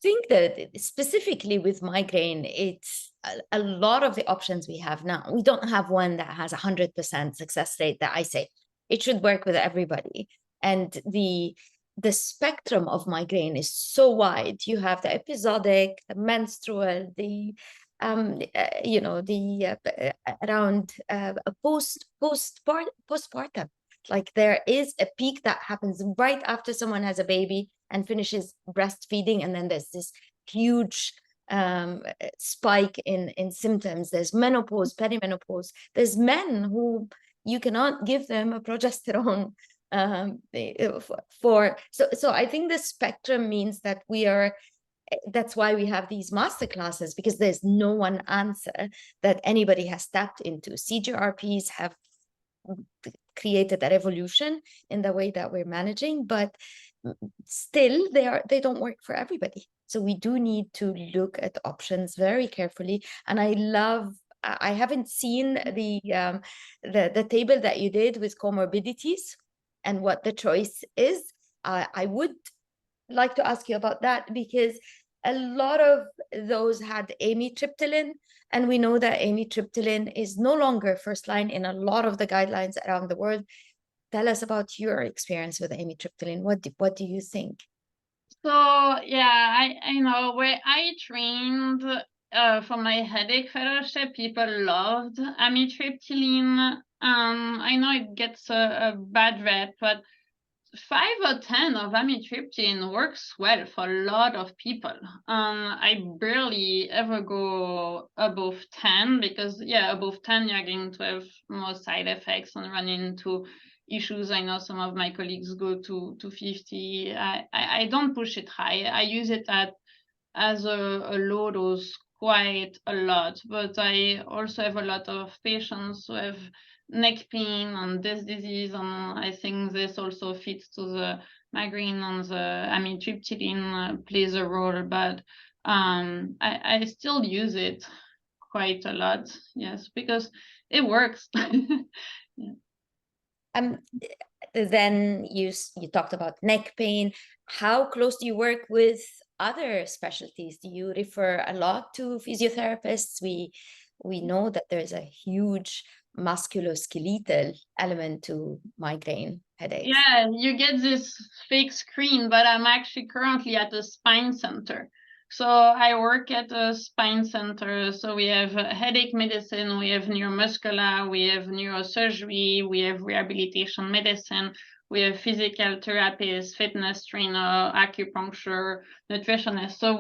Think that specifically with migraine, it's a lot of the options we have now. We don't have one that has 100% success rate that I say it should work with everybody. And the spectrum of migraine is so wide. You have the episodic, the menstrual, the around postpartum. Like there is a peak that happens right after someone has a baby and finishes breastfeeding, and then there's this huge spike in symptoms. There's menopause, perimenopause. There's men who you cannot give them a progesterone so I think the spectrum means that that's why we have these masterclasses, because there's no one answer that anybody has tapped into. CGRPs have created a revolution in the way that we're managing, but still they don't work for everybody. So we do need to look at options very carefully. And I haven't seen the table that you did with comorbidities and what the choice is. I would like to ask you about that, because a lot of those had amitriptyline, and we know that amitriptyline is no longer first line in a lot of the guidelines around the world. Tell us about your experience with amitriptyline. What do you think? So yeah, I know where I trained for my headache fellowship, people loved amitriptyline. I know it gets a bad rep, but 5 or 10 of amitriptyline works well for a lot of people. I barely ever go above 10, because above 10 you're going to have more side effects and run into issues. I know some of my colleagues go to 50. I don't push it high. I use it as a low dose quite a lot, but I also have a lot of patients who have neck pain and this disease, and I think this also fits to the migraine, and the amitriptyline plays a role, but I still use it quite a lot, yes, because it works. Yeah. Then you talked about neck pain. How close do you work with other specialties? Do you refer a lot to physiotherapists? We know that there's a huge musculoskeletal element to migraine headaches. Yeah, you get this fake screen, but I'm actually currently at a spine center. So I work at a spine center. So we have headache medicine, we have neuromuscular, we have neurosurgery, we have rehabilitation medicine, we have physical therapists, fitness trainer, acupuncture, nutritionist. So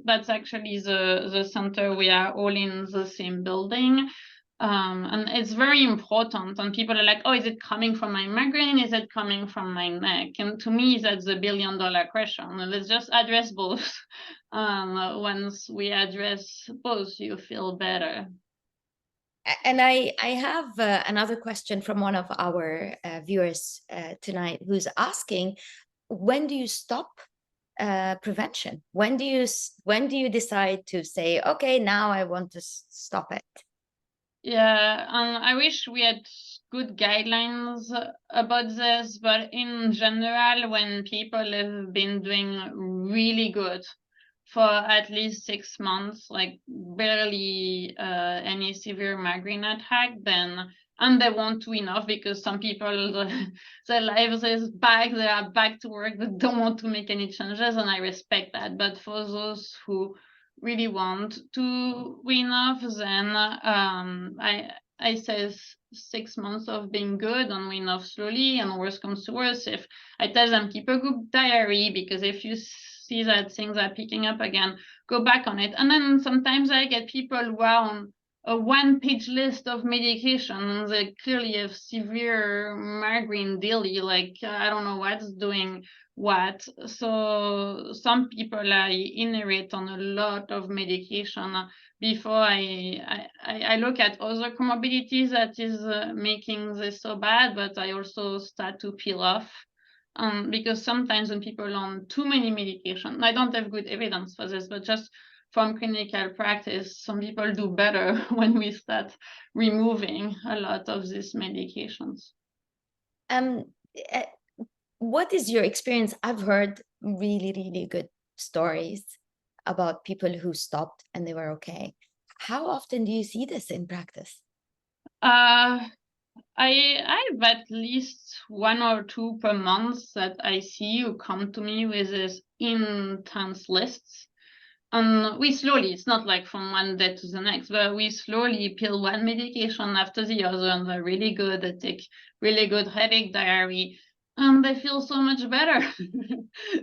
that's actually the center. We are all in the same building. And it's very important. And people are like, oh, is it coming from my migraine? Is it coming from my neck? And to me, that's the billion-dollar question. And let's just address both. Once we address both, you feel better. And I have another question from one of our viewers tonight, who's asking, when do you stop prevention? When do you decide to say, okay, now I want to stop it? Yeah, I wish we had good guidelines about this, but in general, when people have been doing really good for at least 6 months, like barely any severe migraine attack, and they want to enough, because some people, their lives is back, they are back to work, they don't want to make any changes, and I respect that. But for those who really want to win off, then I say 6 months of being good and win off slowly, and worse comes to worse, if I tell them keep a good diary, because if you see that things are picking up again, go back on it. And then sometimes I get people who are on a one-page list of medication. They clearly have severe migraine daily, like I don't know what's doing what. So some people inherit on a lot of medication. Before I look at other comorbidities that is making this so bad, but I also start to peel off. Because sometimes when people are on too many medication, I don't have good evidence for this, but just from clinical practice, some people do better when we start removing a lot of these medications. Uh, what is your experience? I've heard really, really good stories about people who stopped and they were okay. How often do you see this in practice? I have at least 1 or 2 per month that I see who come to me with this intense lists. And we slowly, it's not like from one day to the next, but we slowly peel one medication after the other, and they're really good. They take really good headache diary, and they feel so much better.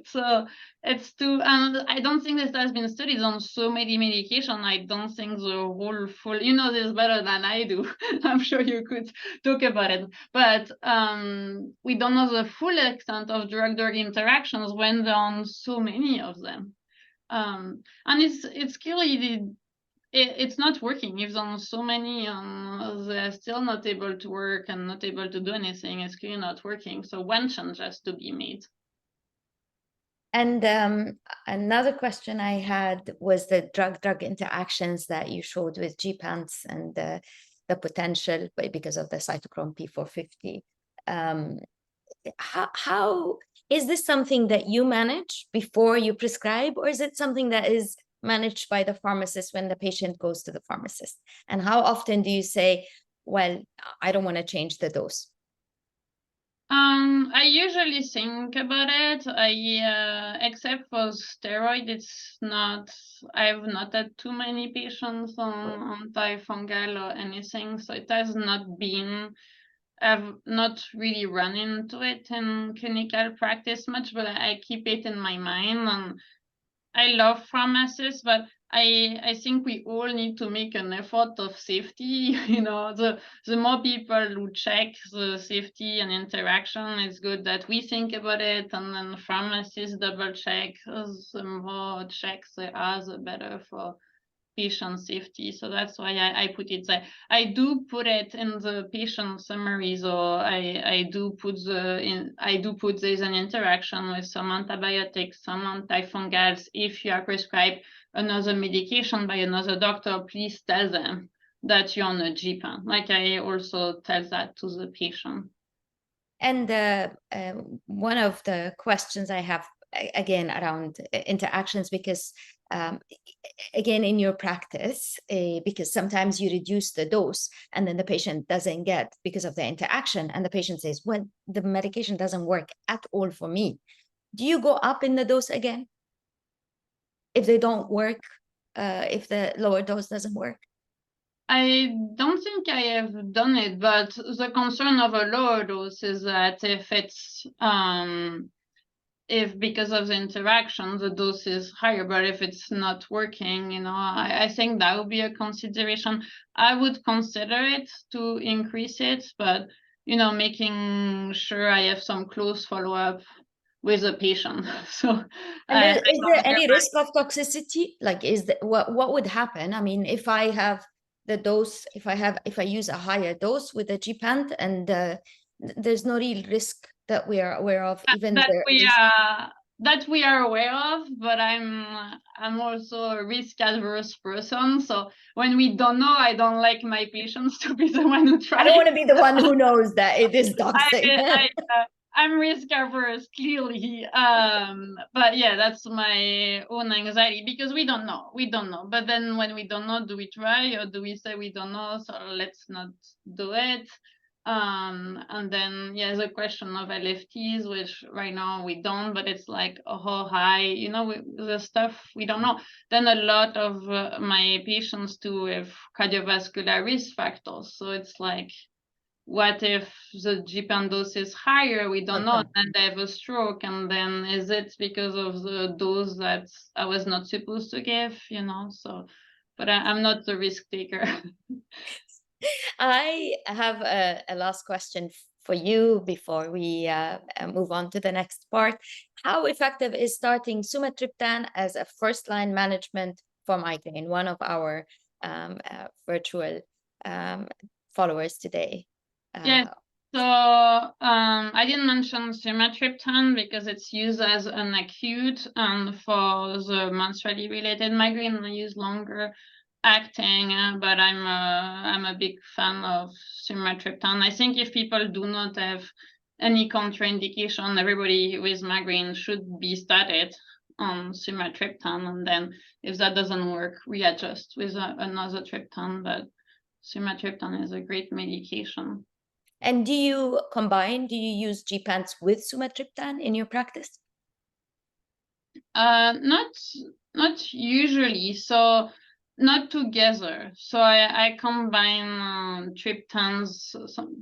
So it's too, and I don't think this has been studied on so many medication. I don't think the whole full, you know this better than I do. I'm sure you could talk about it, but we don't know the full extent of drug-drug interactions when there are so many of them. And it's clearly it's not working. If on so many, they're still not able to work and not able to do anything. It's clearly not working. So one change has to be made. And another question I had was the drug-drug interactions that you showed with GPANTs and the potential because of the cytochrome P450. How is this something that you manage before you prescribe, or is it something that is managed by the pharmacist when the patient goes to the pharmacist? And how often do you say, well, I don't want to change the dose? I usually think about it. Except for steroid, it's not, I've not had too many patients on antifungal or anything, so it has not been, I've not really run into it in clinical practice much, but I keep it in my mind. And I love pharmacists, but I think we all need to make an effort of safety. You know, the more people who check the safety and interaction, it's good that we think about it, and then pharmacists double check. The more checks there are, the better for patient safety. So that's why I put it there. I do put it in the patient summary, so I do put there's an interaction with some antibiotics, some antifungals. If you are prescribed another medication by another doctor, please tell them that you're on a GPAN. Like I also tell that to the patient. And one of the questions I have again around interactions, because again in your practice, because sometimes you reduce the dose and then the patient doesn't get because of the interaction, and the patient says, well, the medication doesn't work at all for me. Do you go up in the dose again if they don't work, if the lower dose doesn't work? I don't think I have done it, but the concern of a lower dose is that if it's if because of the interaction the dose is higher, but if it's not working, you know, I think that would be a consideration. I would consider it to increase it, but you know, making sure I have some close follow-up with the patient. So and is there any risk of toxicity? Like, is the, what would happen? I mean, if I have the dose, if I use a higher dose with a GPANT, and there's no real risk that we are aware of, even that we are aware of, but I'm also a risk adverse person. So when we don't know, I don't like my patients to be the one who tries. I don't want to be the one who knows that it is toxic. I'm risk averse, clearly. But yeah, that's my own anxiety because we don't know. But then when we don't know, do we try or do we say we don't know? So let's not do it. And then yeah, the question of LFTs, which right now we don't, but it's like how high, you know, the stuff we don't know. Then a lot of my patients too have cardiovascular risk factors. So it's like, what if the GPAN dose is higher? We don't know, and they have a stroke, and then is it because of the dose that I was not supposed to give, you know? So but I'm not the risk taker. I have a last question for you before we move on to the next part. How effective is starting sumatriptan as a first-line management for migraine? One of our virtual followers today. Yes. So I didn't mention sumatriptan because it's used as an acute, and for the menstrually related migraine, I use longer acting. But I'm a big fan of sumatriptan. I think if people do not have any contraindication, everybody with migraine should be started on sumatriptan, and then if that doesn't work, we adjust with another triptan. But sumatriptan is a great medication. And do you use gepants with sumatriptan in your practice? Not usually. So not together. So I combine triptans,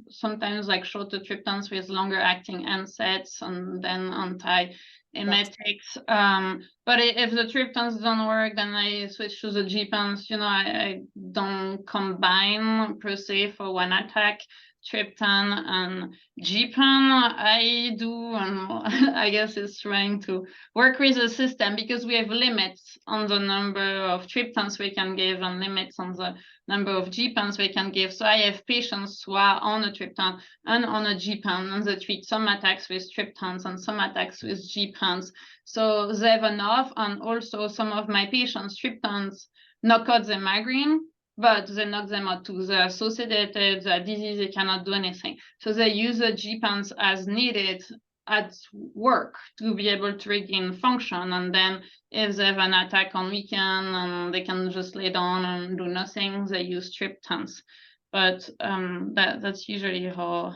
sometimes like shorter triptans with longer acting NSAIDs and then anti-emetics. But if the triptans don't work, then I switch to the gepants. I don't combine per se for one attack. Triptan and gpan I do, and I guess it's trying to work with the system because we have limits on the number of triptans we can give and limits on the number of gpans we can give. So I have patients who are on a triptan and on a gpan, and they treat some attacks with triptans and some attacks with gpans. So they have enough, and also some of my patients, triptans knock out the migraine, but they knock them out too. They're so sedated, they're dizzy, they cannot do anything. So they use the gpans as needed at work to be able to regain function. And then if they have an attack on weekend and they can just lay down and do nothing, they use triptans. But that's usually how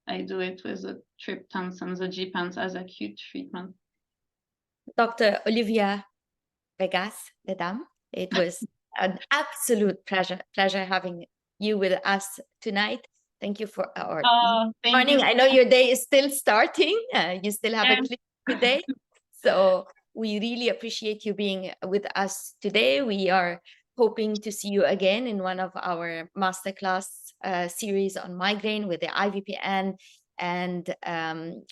I do it with the triptans and the gpans as acute treatment. Dr. Olivia Vegas-Ledam, it was an absolute pleasure having you with us tonight. Thank you for our morning. I know your day is still starting. You still have a clinic today. So we really appreciate you being with us today. We are hoping to see you again in one of our masterclass series on migraine with the IVPN and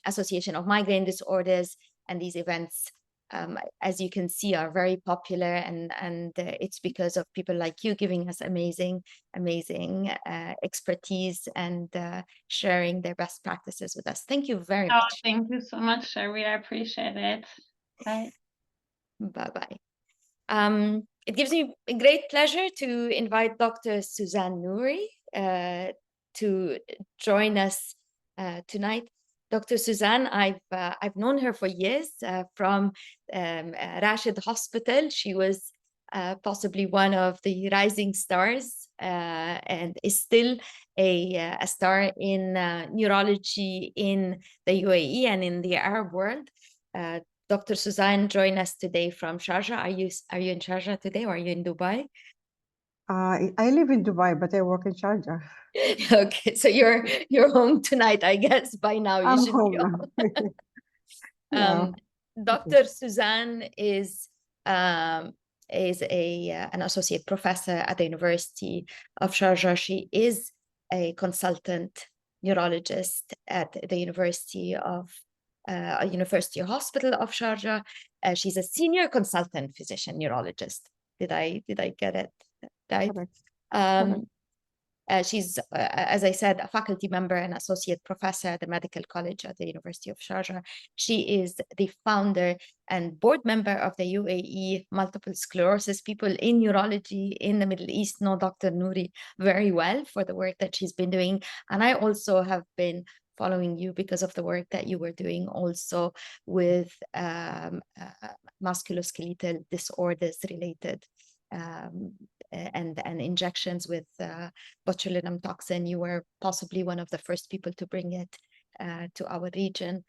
Association of Migraine Disorders. And these events, as you can see, are very popular, and it's because of people like you giving us amazing expertise and sharing their best practices with us. Thank you very much. Thank you so much, Sherry. I appreciate it. Bye. Bye-bye. It gives me a great pleasure to invite Dr. Suzanne Nouri to join us tonight. Dr. Suzanne, I've known her for years from Rashid Hospital. She was possibly one of the rising stars and is still a star in neurology in the UAE and in the Arab world. Dr. Suzanne joined us today from Sharjah. Are you in Sharjah today, or are you in Dubai? I live in Dubai, but I work in Sharjah. Okay, so you're home tonight, I guess. By now you should be home. Yeah. Dr. Suzanne is an associate professor at the University of Sharjah. She is a consultant neurologist at the University Hospital of Sharjah. She's a senior consultant physician neurologist. Did I get it right? Correct. She's, as I said, a faculty member and associate professor at the Medical College at the University of Sharjah. She is the founder and board member of the UAE Multiple Sclerosis. People in neurology in the Middle East know Dr. Nouri very well for the work that she's been doing. And I also have been following you because of the work that you were doing also with musculoskeletal disorders related and injections with botulinum toxin. You were possibly one of the first people to bring it to our region.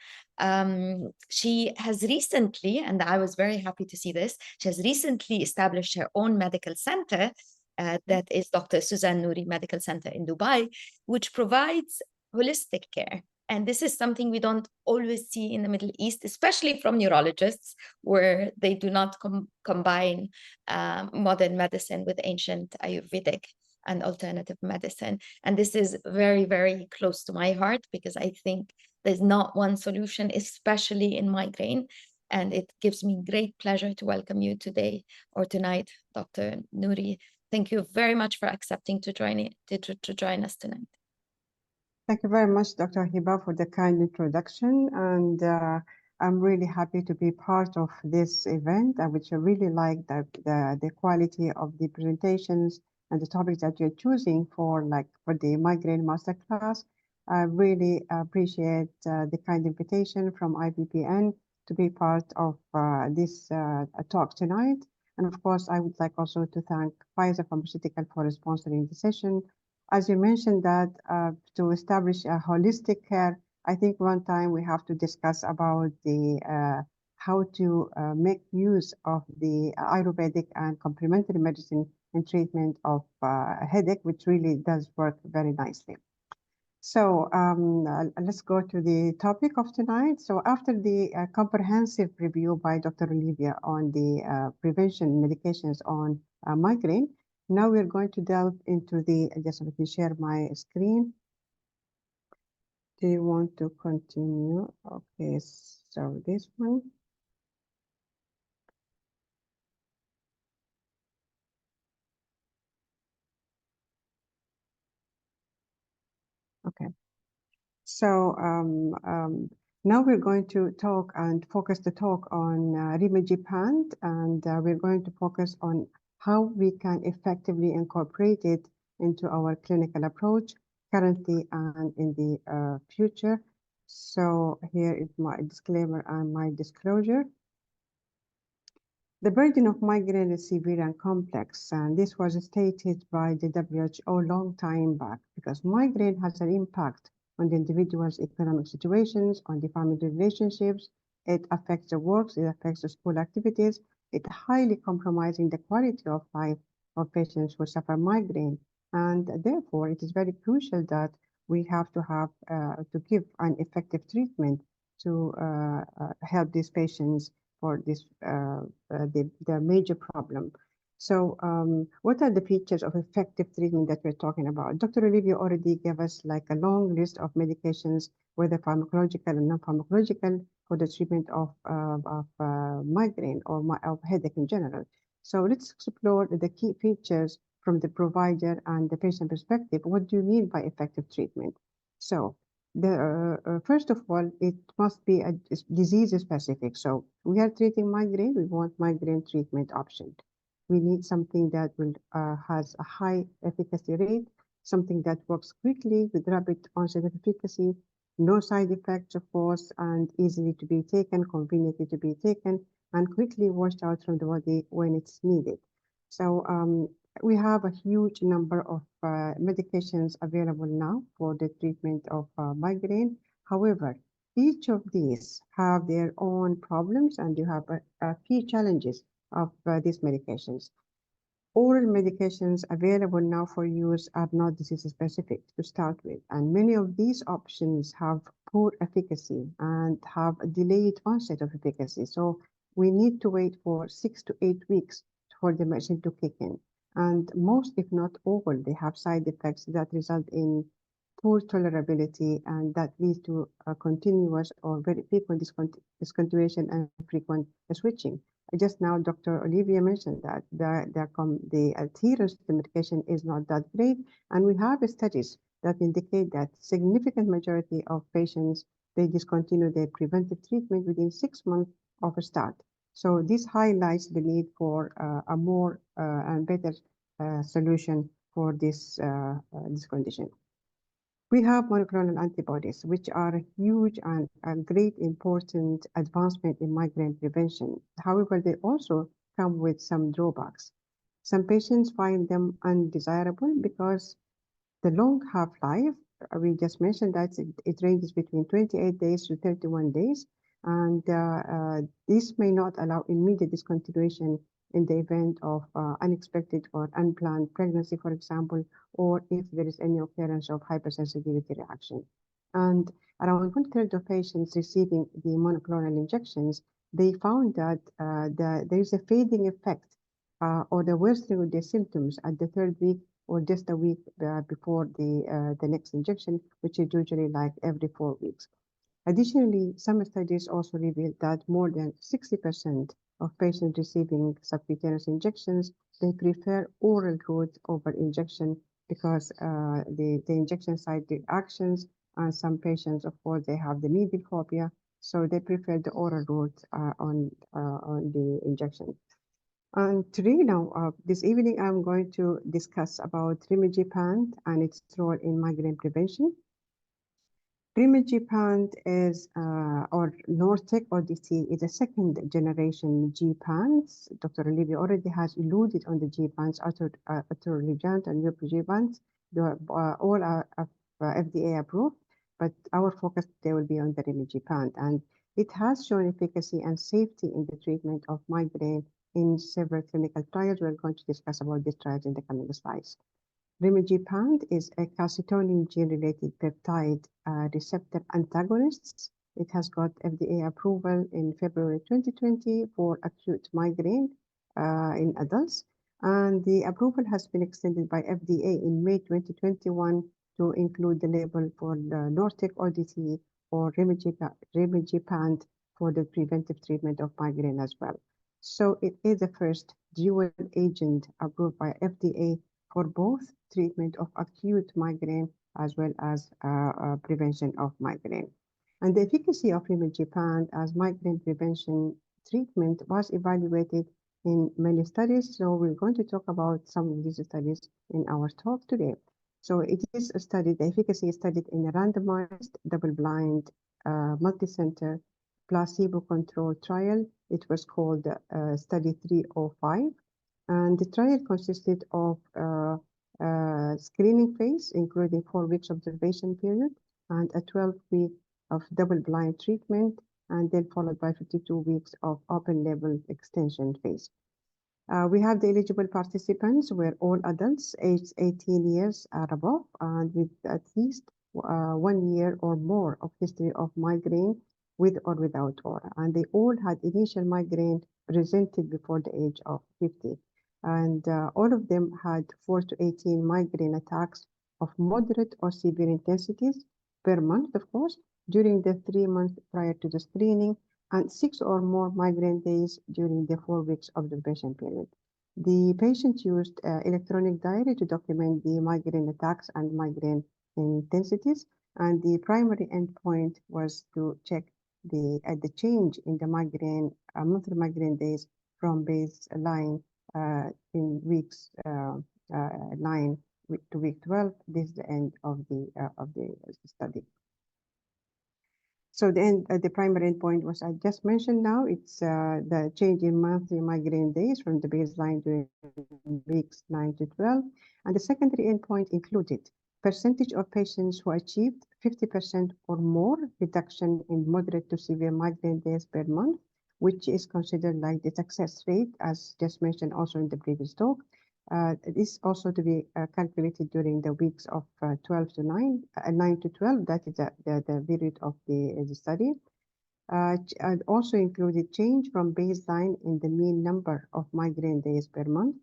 She has recently, and I was very happy to see this, she has recently established her own medical center that is Dr. Suzanne Nouri Medical Center in Dubai, which provides holistic care And this is something we don't always see in the Middle East, especially from neurologists, where they do not combine modern medicine with ancient Ayurvedic and alternative medicine. And this is very, very close to my heart, because I think there's not one solution, especially in migraine. And it gives me great pleasure to welcome you today or tonight, Dr. Nouri. Thank you very much for accepting to join us tonight. Thank you very much, Dr. Hiba, for the kind introduction. And I'm really happy to be part of this event, which I really like the quality of the presentations and the topics that you're choosing for the migraine masterclass. I really appreciate the kind invitation from IVPN to be part of this talk tonight. And of course, I would like also to thank Pfizer Pharmaceutical for sponsoring the session. As you mentioned that to establish a holistic care, I think one time we have to discuss about the how to make use of the Ayurvedic and complementary medicine in treatment of headache, which really does work very nicely. So let's go to the topic of tonight. So after the comprehensive review by Dr. Olivia on the prevention medications on migraine, now we're going to delve into the, just let me share my screen. Do you want to continue? Okay, so this one. Okay. So now we're going to talk and focus the talk on rimegepant, and we're going to focus on how we can effectively incorporate it into our clinical approach currently and in the future. So here is my disclaimer and my disclosure. The burden of migraine is severe and complex, and this was stated by the WHO a long time back, because migraine has an impact on the individual's economic situations, on the family relationships. It affects the works, it affects the school activities. It highly compromising the quality of life of patients who suffer migraine. And therefore, it is very crucial that we have to give an effective treatment to help these patients for this the major problem. So what are the features of effective treatment that we're talking about? Dr. Olivia already gave us like a long list of medications, whether pharmacological and non-pharmacological, for the treatment of migraine or of headache in general. So let's explore the key features from the provider and the patient perspective. What do you mean by effective treatment? So first of all, it must be a disease specific. So we are treating migraine, we want migraine treatment option. We need something that will has a high efficacy rate, something that works quickly with rapid onset of efficacy, no side effects, of course, and easily to be taken, conveniently to be taken, and quickly washed out from the body when it's needed. So we have a huge number of medications available now for the treatment of migraine. However, each of these have their own problems, and you have a key challenges of these medications. Oral medications available now for use are not disease specific to start with, and many of these options have poor efficacy and have a delayed onset of efficacy. So we need to wait for 6 to 8 weeks for the medicine to kick in. And most, if not all, they have side effects that result in poor tolerability and that leads to a continuous or very frequent discontinuation and frequent switching. Just now, Dr. Olivia mentioned that the adherence to the medication is not that great, and we have studies that indicate that significant majority of patients, they discontinue their preventive treatment within 6 months of a start. So this highlights the need for a more and better solution for this condition. We have monoclonal antibodies, which are a huge and a great important advancement in migraine prevention. However, they also come with some drawbacks. Some patients find them undesirable because the long half-life, we just mentioned that it ranges between 28 days to 31 days, and this may not allow immediate discontinuation in the event of unexpected or unplanned pregnancy, for example, or if there is any occurrence of hypersensitivity reaction. And around 1/3 of patients receiving the monoclonal injections, they found that there is a fading effect or the worsening of their symptoms at the 3rd week or just a week before the next injection, which is usually like every 4 weeks. Additionally, some studies also revealed that more than 60% of patients receiving subcutaneous injections, they prefer oral route over injection because the injection site reactions, and some patients, of course, they have the needle phobia, so they prefer the oral route on the injection. And today, now, this evening, I'm going to discuss about rimegepant and its role in migraine prevention. Rimegepant is, or Nortec ODT, is a second generation gepants. Dr. Olivia already has alluded on the gepants, atogepant and neupregepant. All are FDA approved, but our focus today will be on the rimegepant. And it has shown efficacy and safety in the treatment of migraine in several clinical trials. We're going to discuss about these trials in the coming slides. Rimegepant is a calcitonin gene-related peptide receptor antagonist. It has got FDA approval in February 2020 for acute migraine in adults, and the approval has been extended by FDA in May 2021 to include the label for the Nortec ODT or rimegepant for the preventive treatment of migraine as well. So it is the first dual agent approved by FDA for both treatment of acute migraine as well as prevention of migraine. And the efficacy of rimegepant as migraine prevention treatment was evaluated in many studies. So we're going to talk about some of these studies in our talk today. So it is studied, the efficacy is studied in a randomized, double-blind, multi-center, placebo-controlled trial. It was called Study 305. And the trial consisted of screening phase, including 4 weeks observation period, and a 12-week of double-blind treatment, and then followed by 52 weeks of open-label extension phase. We have the eligible participants were all adults aged 18 years or above, and with at least 1 year or more of history of migraine with or without aura. And they all had initial migraine presented before the age of 50. And all of them had 4 to 18 migraine attacks of moderate or severe intensities per month, of course, during the 3 months prior to the screening, and 6 or more migraine days during the 4 weeks observation period. The patient used electronic diary to document the migraine attacks and migraine intensities, and the primary endpoint was to check the change in the migraine, monthly migraine days from baseline in weeks 9 to week 12. This is the end of the study. So the primary endpoint was I just mentioned now. It's the change in monthly migraine days from the baseline during weeks 9 to 12. And the secondary endpoint included percentage of patients who achieved 50% or more reduction in moderate to severe migraine days per month, which is considered like the success rate, as just mentioned also in the previous talk. This also to be calculated during the weeks of 12 to 9, 9 to 12. That is the period of the study. Also included change from baseline in the mean number of migraine days per month.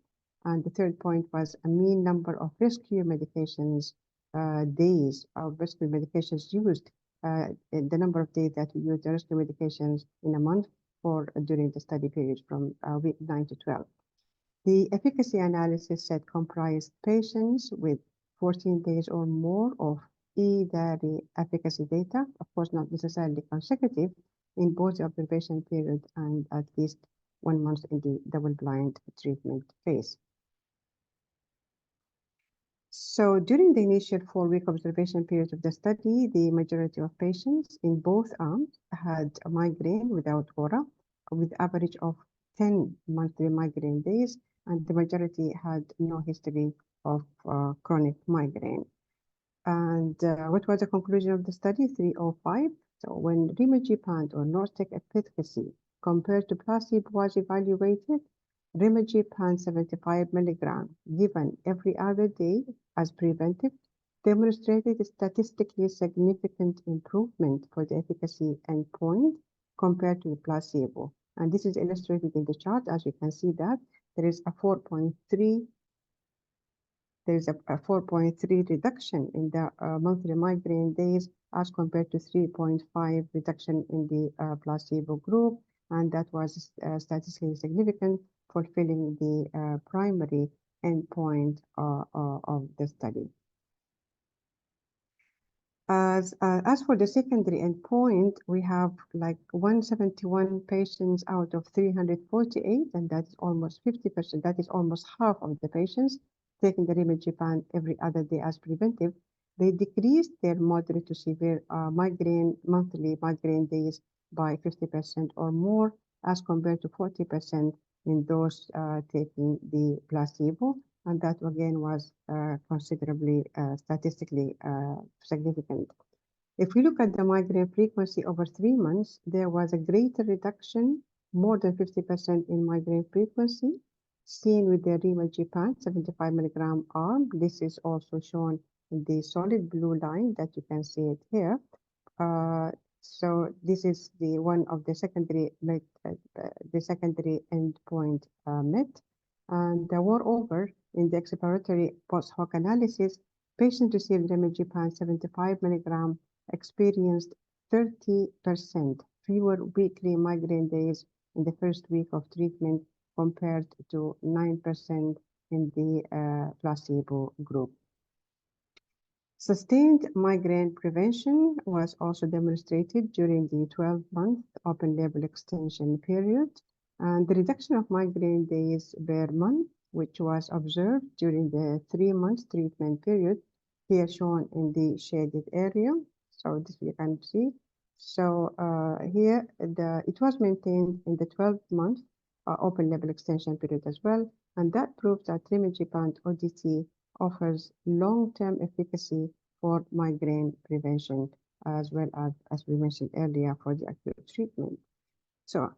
And the third point was a mean number of rescue medications days of rescue medications used, the number of days that we use the rescue medications in a month for during the study period from week 9 to 12. The efficacy analysis set comprised patients with 14 days or more of e-diary efficacy data, of course not necessarily consecutive, in both the observation period and at least 1 month in the double-blind treatment phase. So during the initial 4-week observation period of the study, the majority of patients in both arms had a migraine without aura, with average of 10 monthly migraine days, and the majority had no history of chronic migraine. And what was the conclusion of the study 305? So when rimegepant or Nortec efficacy compared to placebo was evaluated, rimegepant 75 milligram given every other day as preventive demonstrated a statistically significant improvement for the efficacy endpoint compared to the placebo. And this is illustrated in the chart. As you can see that there is a 4.3 reduction in the monthly migraine days as compared to 3.5 reduction in the placebo group, and that was statistically significant, fulfilling the primary endpoint of the study. As for the secondary endpoint, we have like 171 patients out of 348, and that is almost 50%. That is almost half of the patients taking the rimegepant every other day as preventive. They decreased their moderate to severe monthly migraine days by 50% or more, as compared to 40% in those taking the placebo. And that again was considerably statistically significant. If we look at the migraine frequency over 3 months, there was a greater reduction, more than 50% in migraine frequency, seen with the rimegepant 75 milligram arm. This is also shown in the solid blue line that you can see it here. So this is the one of the secondary endpoint met. And moreover, in the exploratory post-hoc analysis, patients received rimegepant 75 milligram experienced 30% fewer weekly migraine days in the first week of treatment compared to 9% in the placebo group. Sustained migraine prevention was also demonstrated during the 12-month open-label extension period, and the reduction of migraine days per month, which was observed during the 3-month treatment period, here shown in the shaded area. So this you can see. So here it was maintained in the 12-month open-label extension period as well, and that proves that rimegepant ODT offers long-term efficacy for migraine prevention, as well as we mentioned earlier, for the acute treatment. So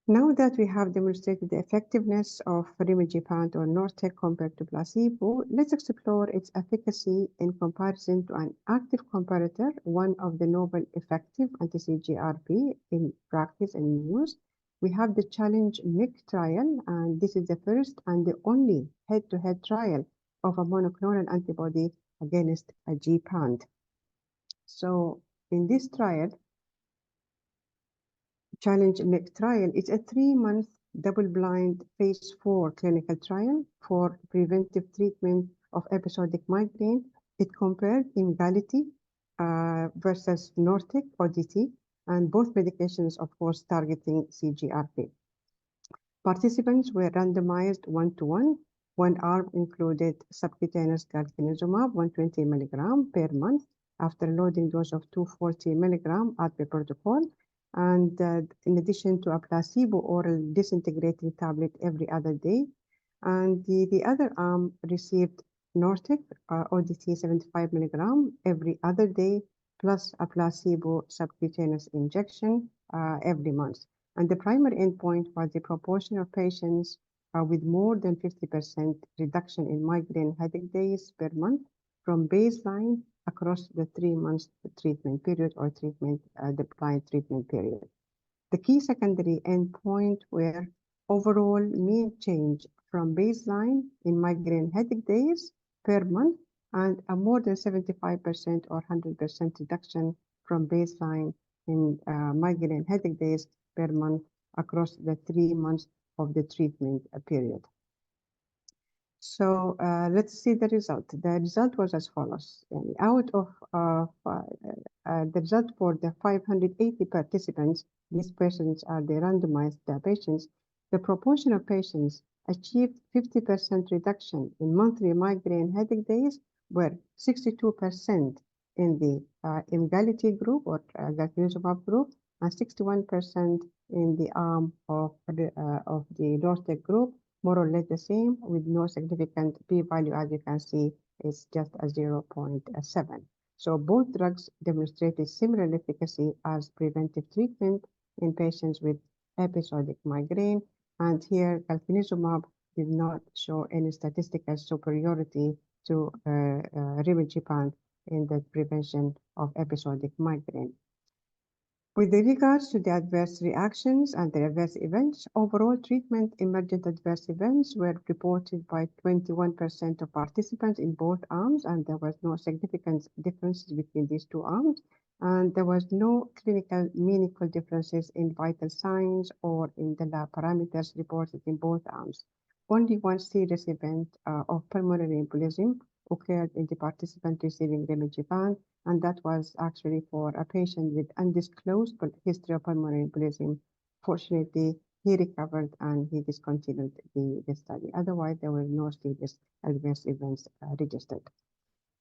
now that we have demonstrated the effectiveness of rimegepant or Nurtec compared to placebo, let's explore its efficacy in comparison to an active comparator, one of the novel effective anti-CGRP in practice and use. We have the Challenge-MIG trial, and this is the first and the only head-to-head trial of a monoclonal antibody against a gepant. So in this trial, Challenge-MIG trial is a 3-month double-blind phase 4 clinical trial for preventive treatment of episodic migraine. It compared Emgality versus Nurtec ODT, and both medications, of course, targeting CGRP. Participants were randomized 1-to-1. One arm included subcutaneous galcanezumab 120 milligram per month after a loading dose of 240 milligram as per protocol, and in addition to a placebo oral disintegrating tablet every other day. And the other arm received Nurtec ODT 75 milligram every other day, plus a placebo subcutaneous injection every month. And the primary endpoint was the proportion of patients with more than 50% reduction in migraine headache days per month from baseline across the 3 months treatment period or the blind treatment period. The key secondary endpoint were overall mean change from baseline in migraine headache days per month and a more than 75% or 100% reduction from baseline in migraine headache days per month across the 3 months of the treatment period. So let's see the result. The result was as follows. Out of the result for the 580 participants, these persons are the randomized patients, the proportion of patients achieved 50% reduction in monthly migraine headache days were 62% in the Emgality group or galcanezumab group, and 61% in the arm of the Nurtec group, more or less the same, with no significant p-value, as you can see, is just a 0.7. So both drugs demonstrated similar efficacy as preventive treatment in patients with episodic migraine, and here galcanezumab did not show any statistical superiority to rimegepant in the prevention of episodic migraine. With regards to the adverse reactions and the adverse events, overall treatment emergent adverse events were reported by 21% of participants in both arms, and there was no significant differences between these two arms, and there was no clinical meaningful differences in vital signs or in the lab parameters reported in both arms. Only one serious event of pulmonary embolism occurred in the participant receiving rimegepant, and that was actually for a patient with undisclosed history of pulmonary embolism. Fortunately, he recovered and he discontinued the study. Otherwise, there were no serious adverse events registered.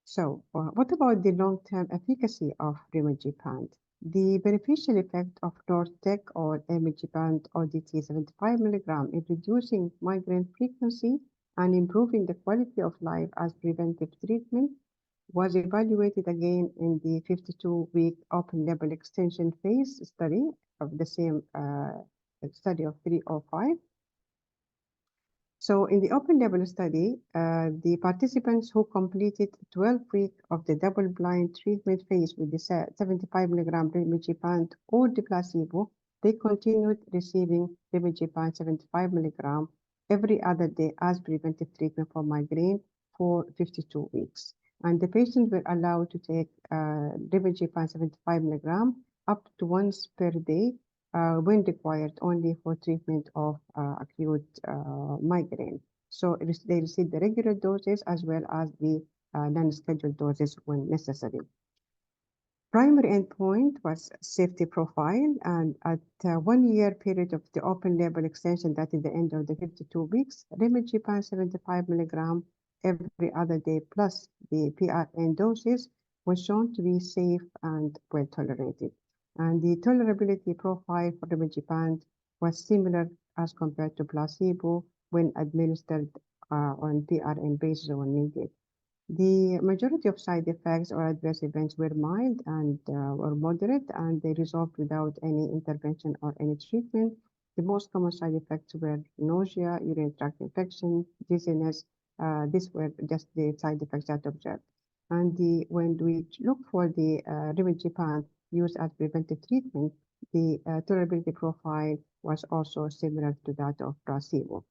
So, what about the long-term efficacy of rimegepant? The beneficial effect of Nurtec or rimegepant ODT 75 mg in reducing migraine frequency and improving the quality of life as preventive treatment was evaluated again in the 52-week open-label extension phase study of the same study of 305. So in the open-label study, the participants who completed 12 weeks of the double-blind treatment phase with the 75 mg rimegepant or the placebo, they continued receiving rimegepant 75 mg every other day as preventive treatment for migraine for 52 weeks. And the patients were allowed to take rimegepant 75 mg up to once per day when required only for treatment of acute migraine. So they received the regular doses as well as the non-scheduled doses when necessary. Primary endpoint was safety profile, and at 1 year period of the open label extension, that is the end of the 52 weeks, rimegepant 75 mg every other day plus the PRN doses was shown to be safe and well tolerated. And the tolerability profile for rimegepant was similar as compared to placebo when administered on PRN basis when needed. The majority of side effects or adverse events were mild and or moderate, and they resolved without any intervention or any treatment. The most common side effects were nausea, urinary tract infection, dizziness. These were just the side effects that observed. And when we look for the rimegepant used as preventive treatment, the tolerability profile was also similar to that of placebo.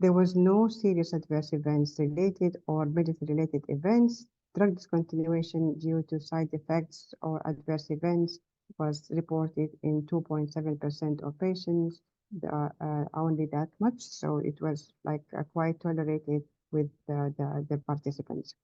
There was no serious adverse events related or medicine-related events. Drug discontinuation due to side effects or adverse events was reported in 2.7% of patients, only that much. So it was like quite tolerated with the participants.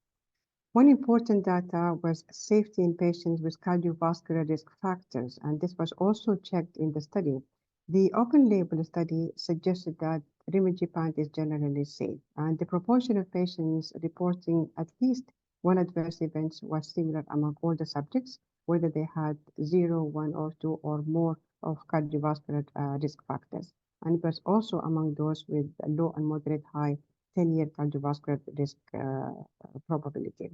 One important data was safety in patients with cardiovascular risk factors, and this was also checked in the study. The open-label study suggested that rimegepant is generally safe, and the proportion of patients reporting at least one adverse event was similar among all the subjects, whether they had 0, 1, or 2 or more of cardiovascular risk factors. And it was also among those with low and moderate high 10-year cardiovascular risk probability.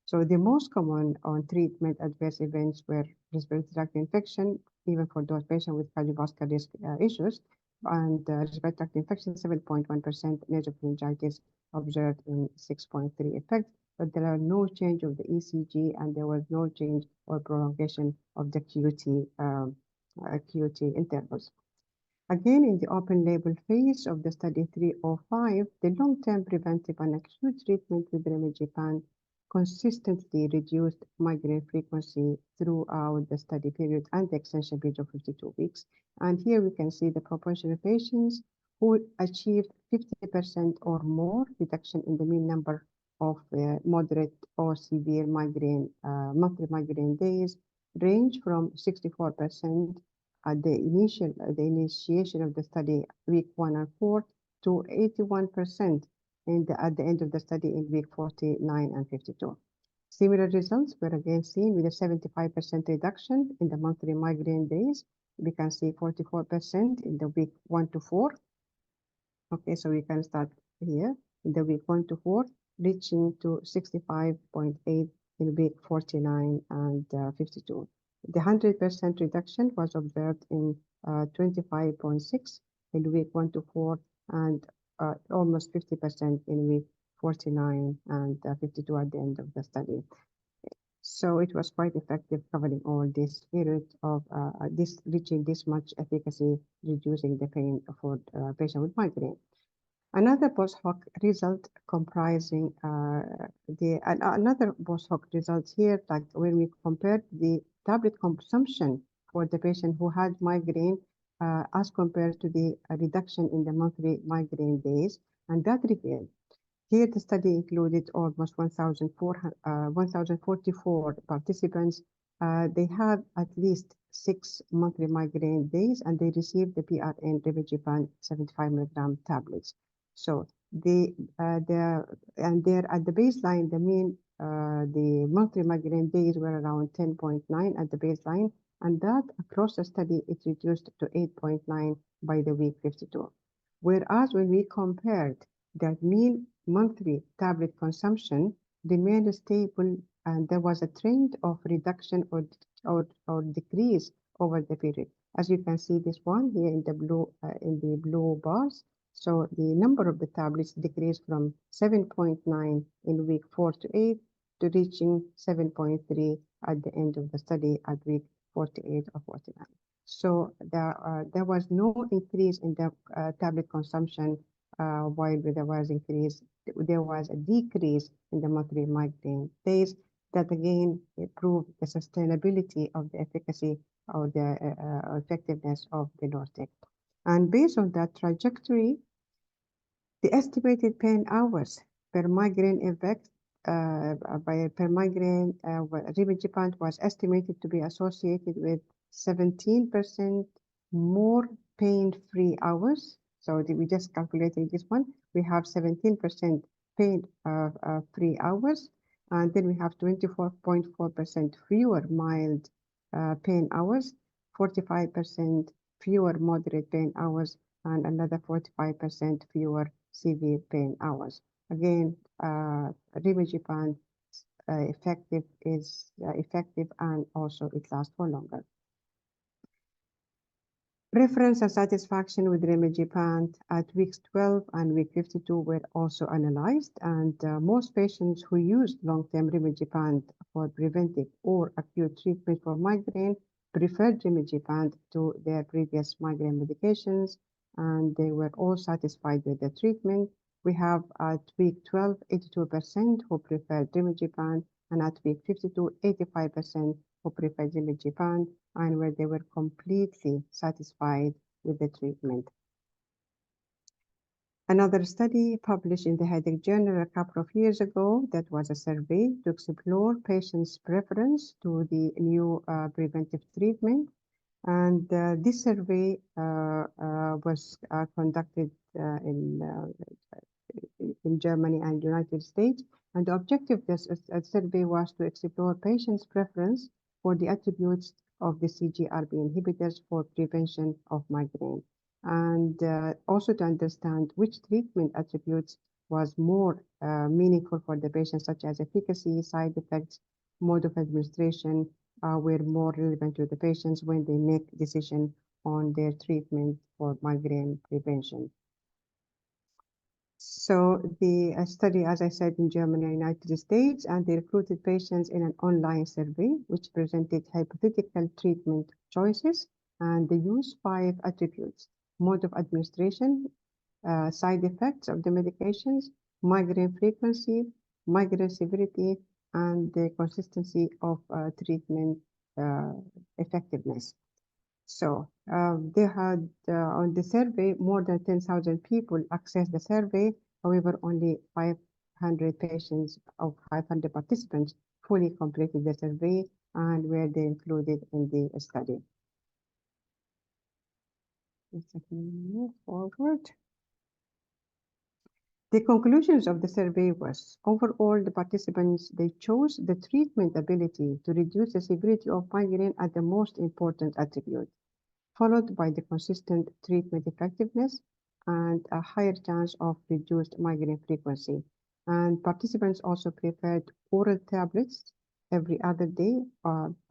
So the most common on treatment adverse events were respiratory tract infection, even for those patients with cardiovascular risk issues, and respiratory tract infection 7.1%, nasopharyngitis observed in 6.3 effect, but there are no change of the ECG and there was no change or prolongation of the QT intervals. Again, in the open label phase of the study 305, the long-term preventive and acute treatment with rimegepant consistently reduced migraine frequency throughout the study period and the extension period of 52 weeks. And here we can see the proportion of patients who achieved 50% or more reduction in the mean number of moderate or severe migraine, monthly migraine days, range from 64% at the initiation of the study, week 1 and 4, to 81% at the end of the study in week 49 and 52. Similar results were again seen with a 75% reduction in the monthly migraine days. We can see 44% in the week 1 to 4. Okay, so we can start here in the week 1 to 4, reaching to 65.8 in week 49 and 52. The 100% reduction was observed in 25.6 in week 1 to 4 and almost 50% in week 49, and 52 at the end of the study. So it was quite effective, covering all this period of reaching this much efficacy, reducing the pain for patient with migraine. Another post hoc result comprising another post hoc results here, like when we compared the tablet consumption for the patient who had migraine as compared to the reduction in the monthly migraine days, and that revealed. Here, the study included almost 1,044 participants. They had at least 6 monthly migraine days, and they received the PRN rivaroxaban 75 milligram tablets. So there at the baseline, the mean the monthly migraine days were around 10.9 at the baseline, and that across the study it reduced to 8.9 by the week 52. Whereas when we compared that mean monthly tablet consumption remained stable, and there was a trend of reduction or decrease over the period. As you can see, this one here in the blue bars. So the number of the tablets decreased from 7.9 in week 4 to 8 to reaching 7.3 at the end of the study at week 48 or 49. So there was no increase in the tablet consumption, while there was a decrease in the monthly migraine days. That again proved the sustainability of the efficacy or the effectiveness of the Nurtec. And based on that trajectory, the estimated pain hours per migraine effect per migraine rivaroxaban was estimated to be associated with 17% more pain-free hours. So we just calculated this one. We have 17% pain-free hours, and then we have 24.4% fewer mild pain hours, 45% fewer moderate pain hours, and another 45% fewer severe pain hours. Again, rivaroxaban effective and also it lasts for longer. Preference and satisfaction with rivaroxaban at weeks 12 and week 52 were also analyzed, and most patients who used long-term rivaroxaban for preventive or acute treatment for migraine preferred rivaroxaban to their previous migraine medications, and they were all satisfied with the treatment. We have at week 12, 82% who preferred rivaroxaban, and at week 52, 85% who preferred rivaroxaban, and where they were completely satisfied with the treatment. Another study published in the Headache Journal a couple of years ago, that was a survey to explore patients' preference to the new preventive treatment. And this survey was conducted in Germany and United States. And the objective of this survey was to explore patients' preference for the attributes of the CGRP inhibitors for prevention of migraine, and also to understand which treatment attributes was more meaningful for the patient, such as efficacy, side effects, mode of administration, were more relevant to the patients when they make decision on their treatment for migraine prevention. So the study, as I said, in Germany and United States, and they recruited patients in an online survey, which presented hypothetical treatment choices, and they used 5 attributes: mode of administration, side effects of the medications, migraine frequency, migraine severity, and the consistency of treatment effectiveness. So they had on the survey, more than 10,000 people accessed the survey. However, only 500 patients of 500 participants fully completed the survey and were they included in the study. Let's move forward. The conclusions of the survey was, overall, the participants, they chose the treatment ability to reduce the severity of migraine as the most important attribute, followed by the consistent treatment effectiveness and a higher chance of reduced migraine frequency. And participants also preferred oral tablets every other day,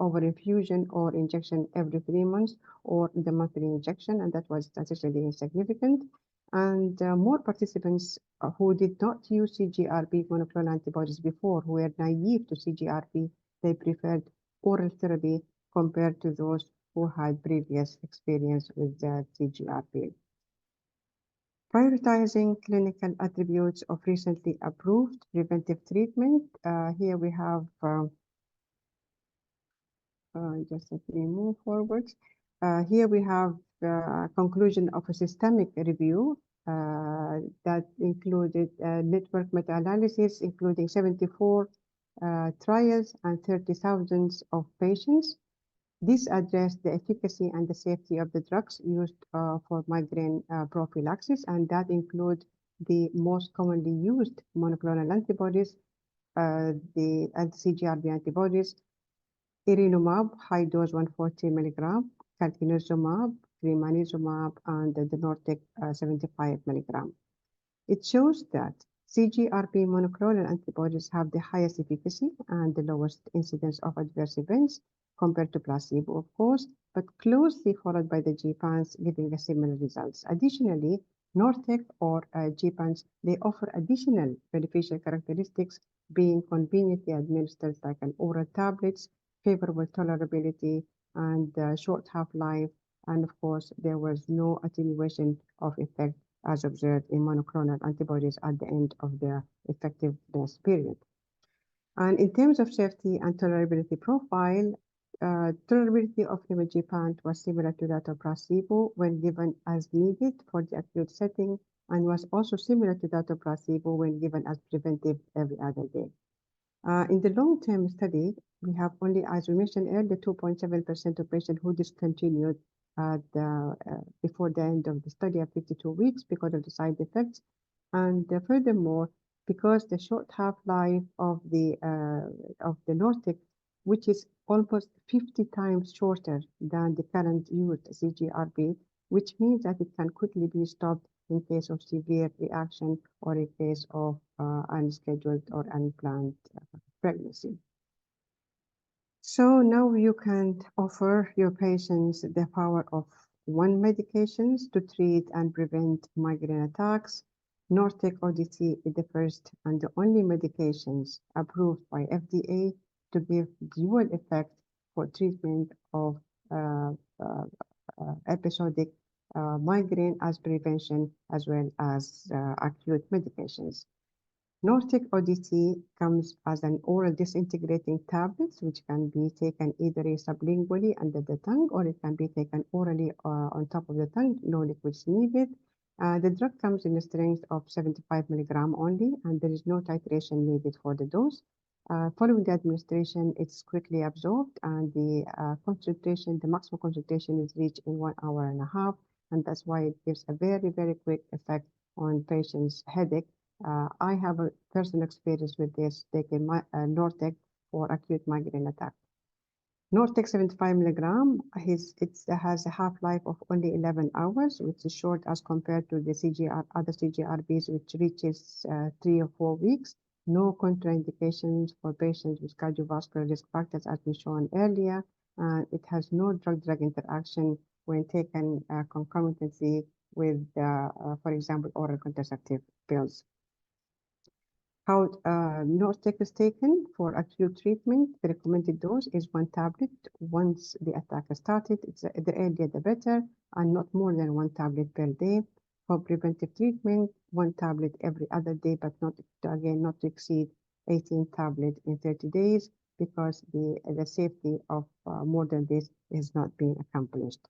over infusion or injection every 3 months, or the monthly injection, and that was statistically insignificant. And more participants who did not use CGRP monoclonal antibodies before, who were naive to CGRP, they preferred oral therapy compared to those who had previous experience with the CGRP. Prioritizing clinical attributes of recently approved preventive treatment. Here we have, just let me move forward. Here we have conclusion of a systemic review that included network meta-analysis, including 74 trials and 30,000 of patients. This addressed the efficacy and the safety of the drugs used for migraine prophylaxis, and that include the most commonly used monoclonal antibodies, the anti-CGRP antibodies, Irinomab, high dose 140 milligram, Calcinizumab, Cremanizumab, and the Nortec 75 milligram. It shows that CGRP monoclonal antibodies have the highest efficacy and the lowest incidence of adverse events compared to placebo, of course, but closely followed by the GPANs, giving a similar results. Additionally, Nortec or GPANs, they offer additional beneficial characteristics, being conveniently administered like an oral tablets, favorable tolerability, and short half-life, and of course, there was no attenuation of effect as observed in monoclonal antibodies at the end of their effectiveness period. And in terms of safety and tolerability profile, tolerability of rimegepant was similar to that of placebo when given as needed for the acute setting, and was also similar to that of placebo when given as preventive every other day. In the long-term study, we have only, as we mentioned earlier, 2.7% of patients who discontinued before the end of the study at 52 weeks because of the side effects. And furthermore, because the short half-life of the Nortec, which is almost 50 times shorter than the current used CGRP, which means that it can quickly be stopped in case of severe reaction or in case of unscheduled or unplanned pregnancy. So now you can offer your patients the power of one medications to treat and prevent migraine attacks. Nortec ODT is the first and the only medications approved by FDA to give dual effect for treatment of episodic migraine as prevention as well as acute medications. Nortec ODT comes as an oral disintegrating tablet, which can be taken either sublingually under the tongue, or it can be taken orally on top of the tongue, no liquids needed. The drug comes in a strength of 75 milligram only, and there is no titration needed for the dose. Following the administration, it's quickly absorbed, and the concentration, the maximum concentration is reached in 1 hour and a half, and that's why it gives a very, very quick effect on patients' headache. I have a personal experience with this, taking Nortec for acute migraine attack. Nortec 75 milligram, it has a half-life of only 11 hours, which is short as compared to the other CGRPs, which reaches 3 or 4 weeks. No contraindications for patients with cardiovascular risk factors, as we shown earlier. It has no drug-drug interaction when taken concomitantly with, for example, oral contraceptive pills. How Nortec is taken for acute treatment, the recommended dose is 1 tablet once the attack has started. The earlier the better, and not more than 1 tablet per day. For preventive treatment, 1 tablet every other day, but not to exceed 18 tablets in 30 days, because the safety of more than this is not being accomplished.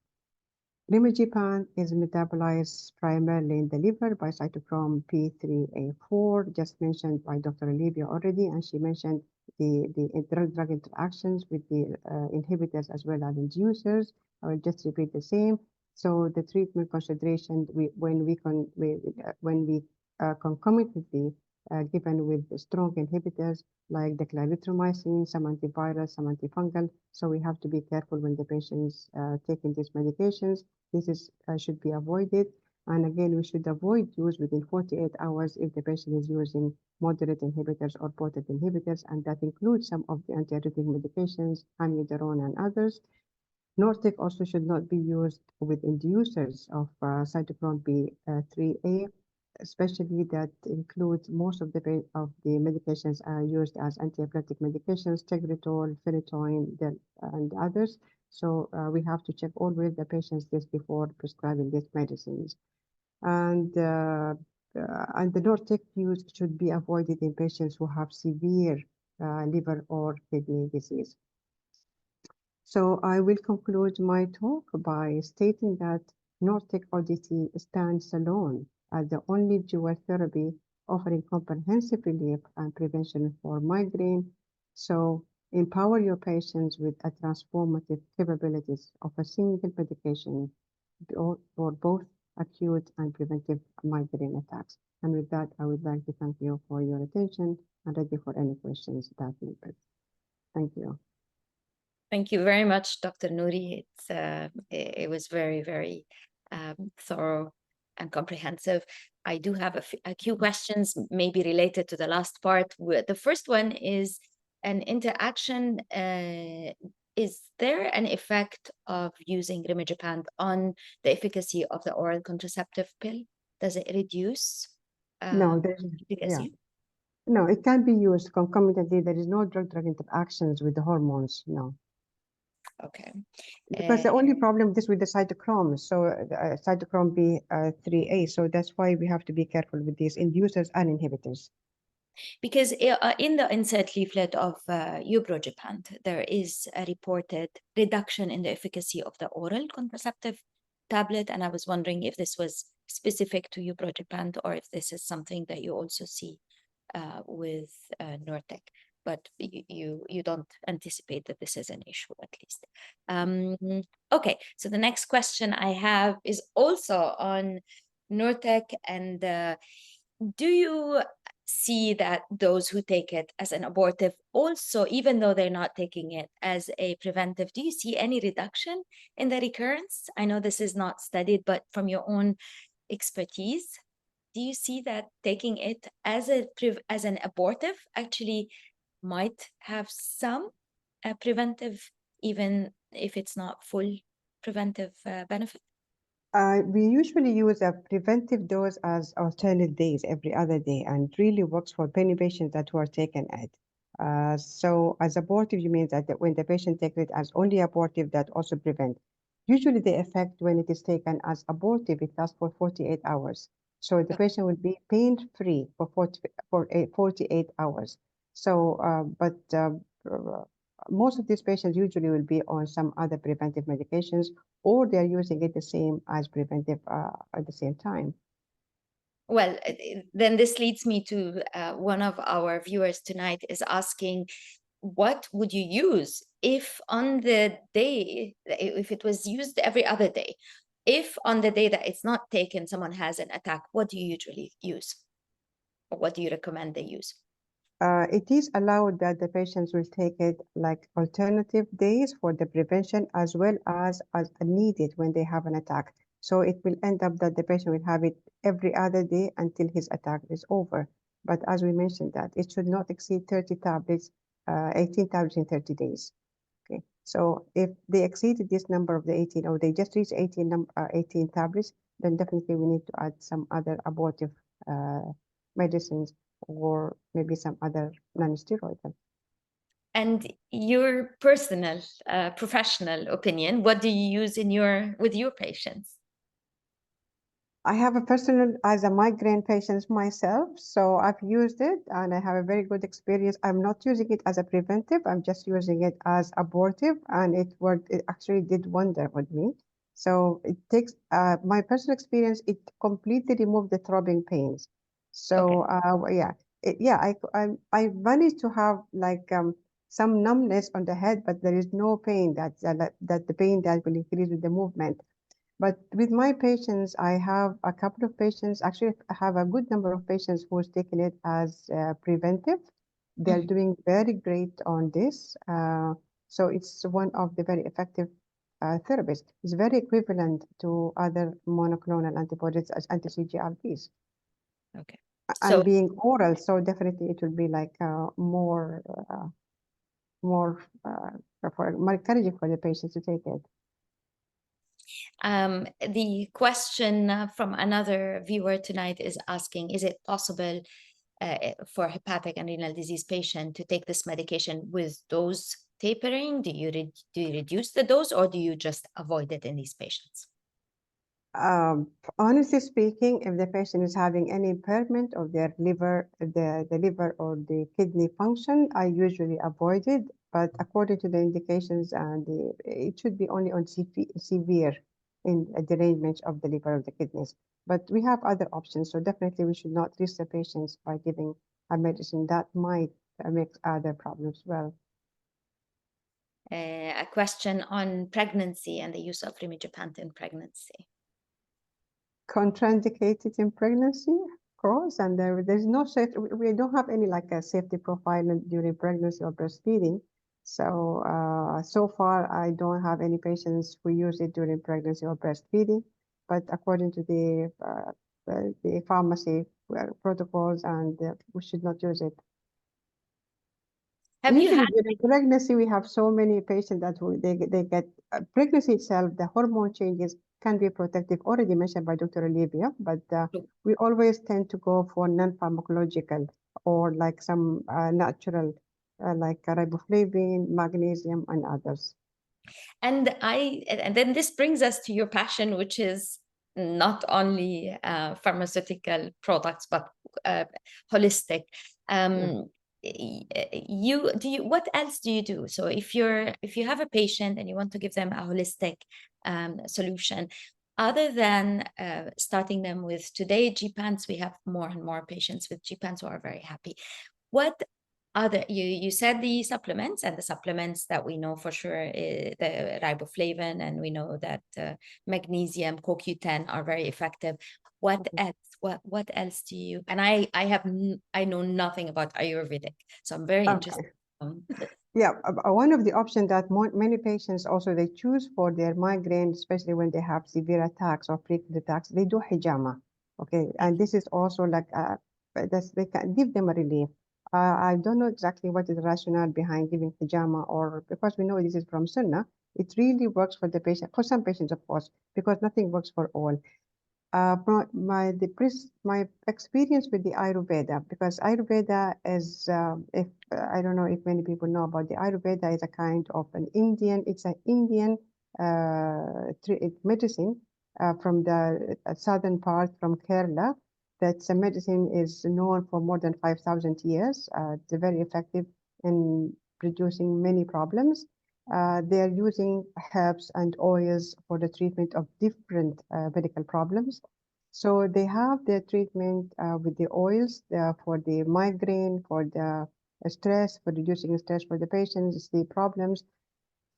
Rimegepant is metabolized primarily in the liver by cytochrome P3A4, just mentioned by Dr. Olivia already, and she mentioned the drug-drug interactions with the inhibitors as well as inducers. I will just repeat the same. So the treatment consideration, when we concomitantly given with strong inhibitors like the clarithromycin, some antiviral, some antifungal. So we have to be careful when the patient's taking these medications. This should be avoided. And again, we should avoid use within 48 hours if the patient is using moderate inhibitors or potent inhibitors, and that includes some of the antiarrhythmic medications, amiodarone and others. Nortec also should not be used with inducers of cytochrome B3A, especially that includes most of the medications are used as antiepileptic medications, Tegretol, phenytoin, and others. So we have to check always the patient's list before prescribing these medicines. And the Nortec use should be avoided in patients who have severe liver or kidney disease. So I will conclude my talk by stating that Nortec ODT stands alone as the only dual therapy offering comprehensive relief and prevention for migraine. So empower your patients with a transformative capabilities of a single medication for both acute and preventive migraine attacks. And with that, I would like to thank you for your attention and ready for any questions that you have. Thank you. Thank you very much, Dr. Nouri. It was very, very thorough and comprehensive. I do have a few questions maybe related to the last part. The first one is an interaction. Is there an effect of using rimegepant on the efficacy of the oral contraceptive pill? Does it reduce No, there's, efficacy? yeah. No, it can be used concomitantly. There is no drug-drug interactions with the hormones, no. Okay. Because the only problem is with the cytochrome, so cytochrome B3A, so that's why we have to be careful with these inducers and inhibitors. Because in the insert leaflet of ubrogepant, there is a reported reduction in the efficacy of the oral contraceptive tablet, and I was wondering if this was specific to ubrogepant or if this is something that you also see with Nortec. But you don't anticipate that this is an issue, at least. Okay, so the next question I have is also on Nortec, and do you see that those who take it as an abortive also, even though they're not taking it as a preventive, do you see any reduction in the recurrence? I know this is not studied, but from your own expertise, do you see that taking it as an abortive actually might have some preventive, even if it's not full preventive benefit? We usually use a preventive dose as alternate days every other day, and really works for many patients that were taken it. So as abortive, you mean that when the patient takes it as only abortive, that also prevent. Usually the effect when it is taken as abortive, it lasts for 48 hours. So the patient will be pain-free for 48 hours. So, most of these patients usually will be on some other preventive medications, or they're using it the same as preventive at the same time. Well, then this leads me to one of our viewers tonight is asking, what would you use if on the day, if it was used every other day, if on the day that it's not taken, someone has an attack, what do you usually use? Or what do you recommend they use? It is allowed that the patients will take it like alternative days for the prevention as well as needed when they have an attack. So it will end up that the patient will have it every other day until his attack is over. But as we mentioned that it should not exceed 30 tablets, 18 tablets in 30 days. Okay. So if they exceeded this number of the 18 or they just reached 18 tablets, then definitely we need to add some other abortive medicines or maybe some other non-steroidal. And your personal, professional opinion, what do you use with your patients? I have a personal, as a migraine patient myself, so I've used it and I have a very good experience. I'm not using it as a preventive, I'm just using it as abortive, and it worked, it actually did wonder with me. So it takes, my personal experience, it completely removed the throbbing pains. So I managed to have like some numbness on the head, but there is no pain that the pain that will increase with the movement. But with my patients, I have a couple of patients, actually I have a good number of patients who's taken it as preventive. They're doing very great on this. So it's one of the very effective therapies. It's very equivalent to other monoclonal antibodies as anti-CGRPs. Okay. And being oral, so definitely it will be like more encouraging for the patients to take it. The question from another viewer tonight is asking, is it possible for hepatic and renal disease patient to take this medication with dose tapering? Do you reduce the dose, or do you just avoid it in these patients? Honestly speaking, if the patient is having any impairment of their liver, the liver or the kidney function, I usually avoid it. But according to the indications, it should be only on severe in derangement of the liver or the kidneys. But we have other options, so definitely we should not risk the patients by giving a medicine that might make other problems well. A question on pregnancy and the use of rimegepant in pregnancy. Contraindicated in pregnancy, of course, and there's no safety. We don't have any like a safety profile during pregnancy or breastfeeding. So so far, I don't have any patients who use it during pregnancy or breastfeeding. But according to the pharmacy protocols, and we should not use it. Have you Usually had during pregnancy, we have so many patients that they get pregnancy itself, the hormone changes can be protective, already mentioned by Dr. Olivia, but we always tend to go for non-pharmacological or like some natural, like riboflavin, magnesium, and others. And then this brings us to your passion, which is not only pharmaceutical products, but holistic. What else do you do? So if you have a patient and you want to give them a holistic solution, other than starting them with today gepants, we have more and more patients with gepants who are very happy. What other, you said the supplements, and the supplements that we know for sure, the riboflavin, and we know that magnesium, CoQ10 are very effective. What else? What else do you? And I know nothing about Ayurvedic, so I'm very interested. Yeah, one of the options that many patients also they choose for their migraine, especially when they have severe attacks or frequent attacks, they do hijama. Okay, and this is also like they can give them a relief. I don't know exactly what is the rationale behind giving hijama, or because we know this is from Sunnah, it really works for the patient, for some patients, of course, because nothing works for all. My experience with the Ayurveda, because Ayurveda is, I don't know if many people know about the Ayurveda, is a kind of an Indian, it's an Indian medicine from the southern part from Kerala. That medicine is known for more than 5,000 years. It's very effective in reducing many problems. They are using herbs and oils for the treatment of different medical problems. So they have their treatment with the oils for the migraine, for the stress, for reducing stress for the patients, sleep problems.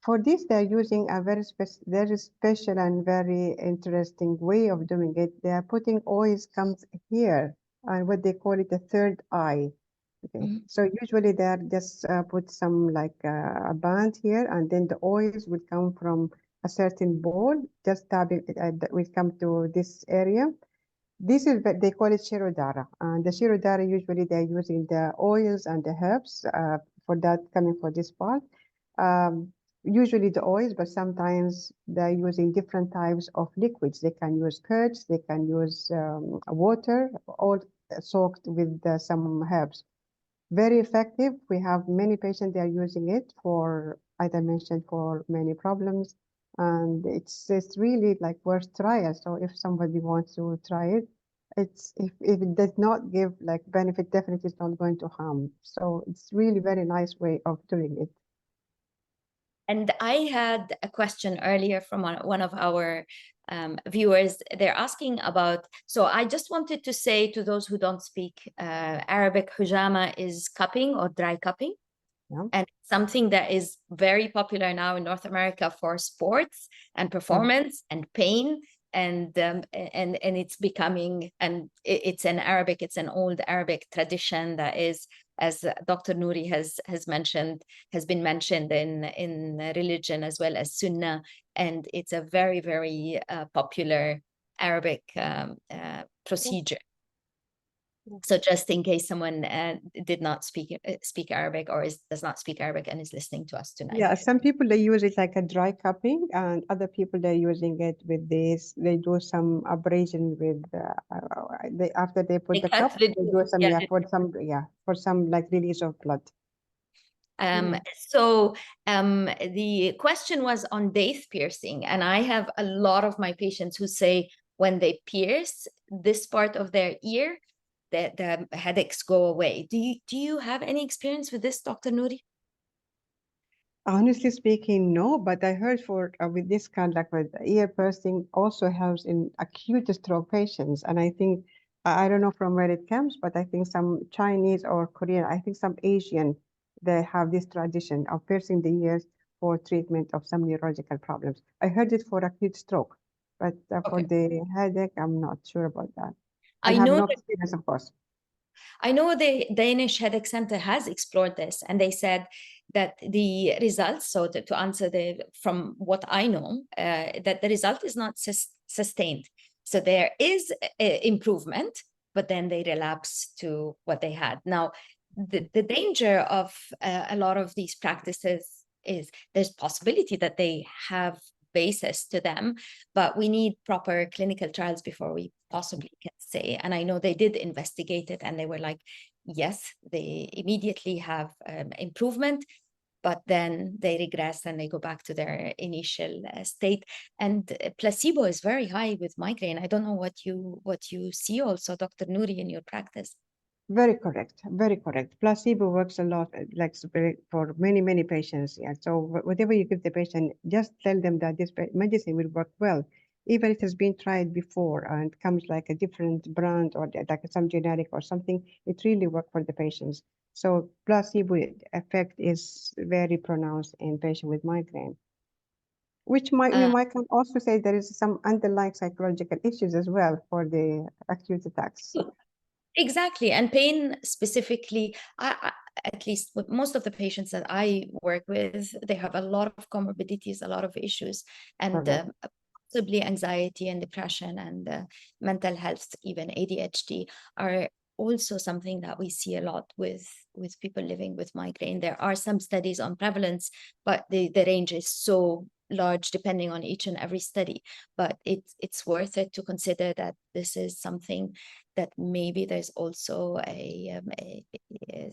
For this, they're using a very special and very interesting way of doing it. They are putting oils comes here, and what they call it the third eye. Okay, so usually they just put some like a band here, and then the oils will come from a certain bowl, just tapping it, will come to this area. This is what they call it Shirodara, and the Shirodara usually they're using the oils and the herbs for that coming for this part. Usually the oils, but sometimes they're using different types of liquids. They can use curds, they can use water, all soaked with some herbs. Very effective. We have many patients they are using it for, as I mentioned, for many problems, and it's really like worth trial. So if somebody wants to try it, it's if it does not give like benefit, definitely it's not going to harm. So it's really very nice way of doing it. And I had a question earlier from one of our viewers. They're asking about, so I just wanted to say to those who don't speak Arabic, hijama is cupping or dry cupping. Yeah. And something that is very popular now in North America for sports and performance and pain. And it's becoming, and it's an Arabic, it's an old Arabic tradition that is, as Dr. Nouri has mentioned, has been mentioned in religion as well as Sunnah, and it's a very, very popular Arabic procedure. So just in case someone did not speak Arabic or does not speak Arabic and is listening to us tonight. Yeah, some people they use it like a dry cupping, and other people they're using it with this. They do some abrasion with they after they put the cup, they do some for some like release of blood. So the question was on daith piercing, and I have a lot of my patients who say when they pierce this part of their ear, the headaches go away. Do you have any experience with this, Dr. Nouri? Honestly speaking, no, but I heard for with this kind like with ear piercing also helps in acute stroke patients, and I think I don't know from where it comes, but I think some Chinese or Korean, I think some Asian, they have this tradition of piercing the ears for treatment of some neurological problems. I heard it for acute stroke, but for the headache, I'm not sure about that. I have know no that, experience, of course. I know the Danish Headache Center has explored this, and they said that the results, so to answer from what I know, that the result is not sustained. So there is improvement, but then they relapse to what they had. Now, the danger of a lot of these practices is there's possibility that they have basis to them, but we need proper clinical trials before we possibly can say. And I know they did investigate it, and they were like, yes, they immediately have improvement, but then they regress and they go back to their initial state. And placebo is very high with migraine. I don't know what you see also, Dr. Nouri, in your practice. Very correct. Very correct. Placebo works a lot, like for many, many patients. Yeah. So whatever you give the patient, just tell them that this medicine will work well, even if it has been tried before and comes like a different brand or like some generic or something. It really works for the patients. So placebo effect is very pronounced in patients with migraine. Which you might can also say there is some underlying psychological issues as well for the acute attacks. Exactly. And pain specifically, at least with most of the patients that I work with, they have a lot of comorbidities, a lot of issues, and possibly anxiety and depression and mental health, even ADHD, are also something that we see a lot with people living with migraine. There are some studies on prevalence, but the range is so large depending on each and every study. But it's worth it to consider that this is something that maybe there's also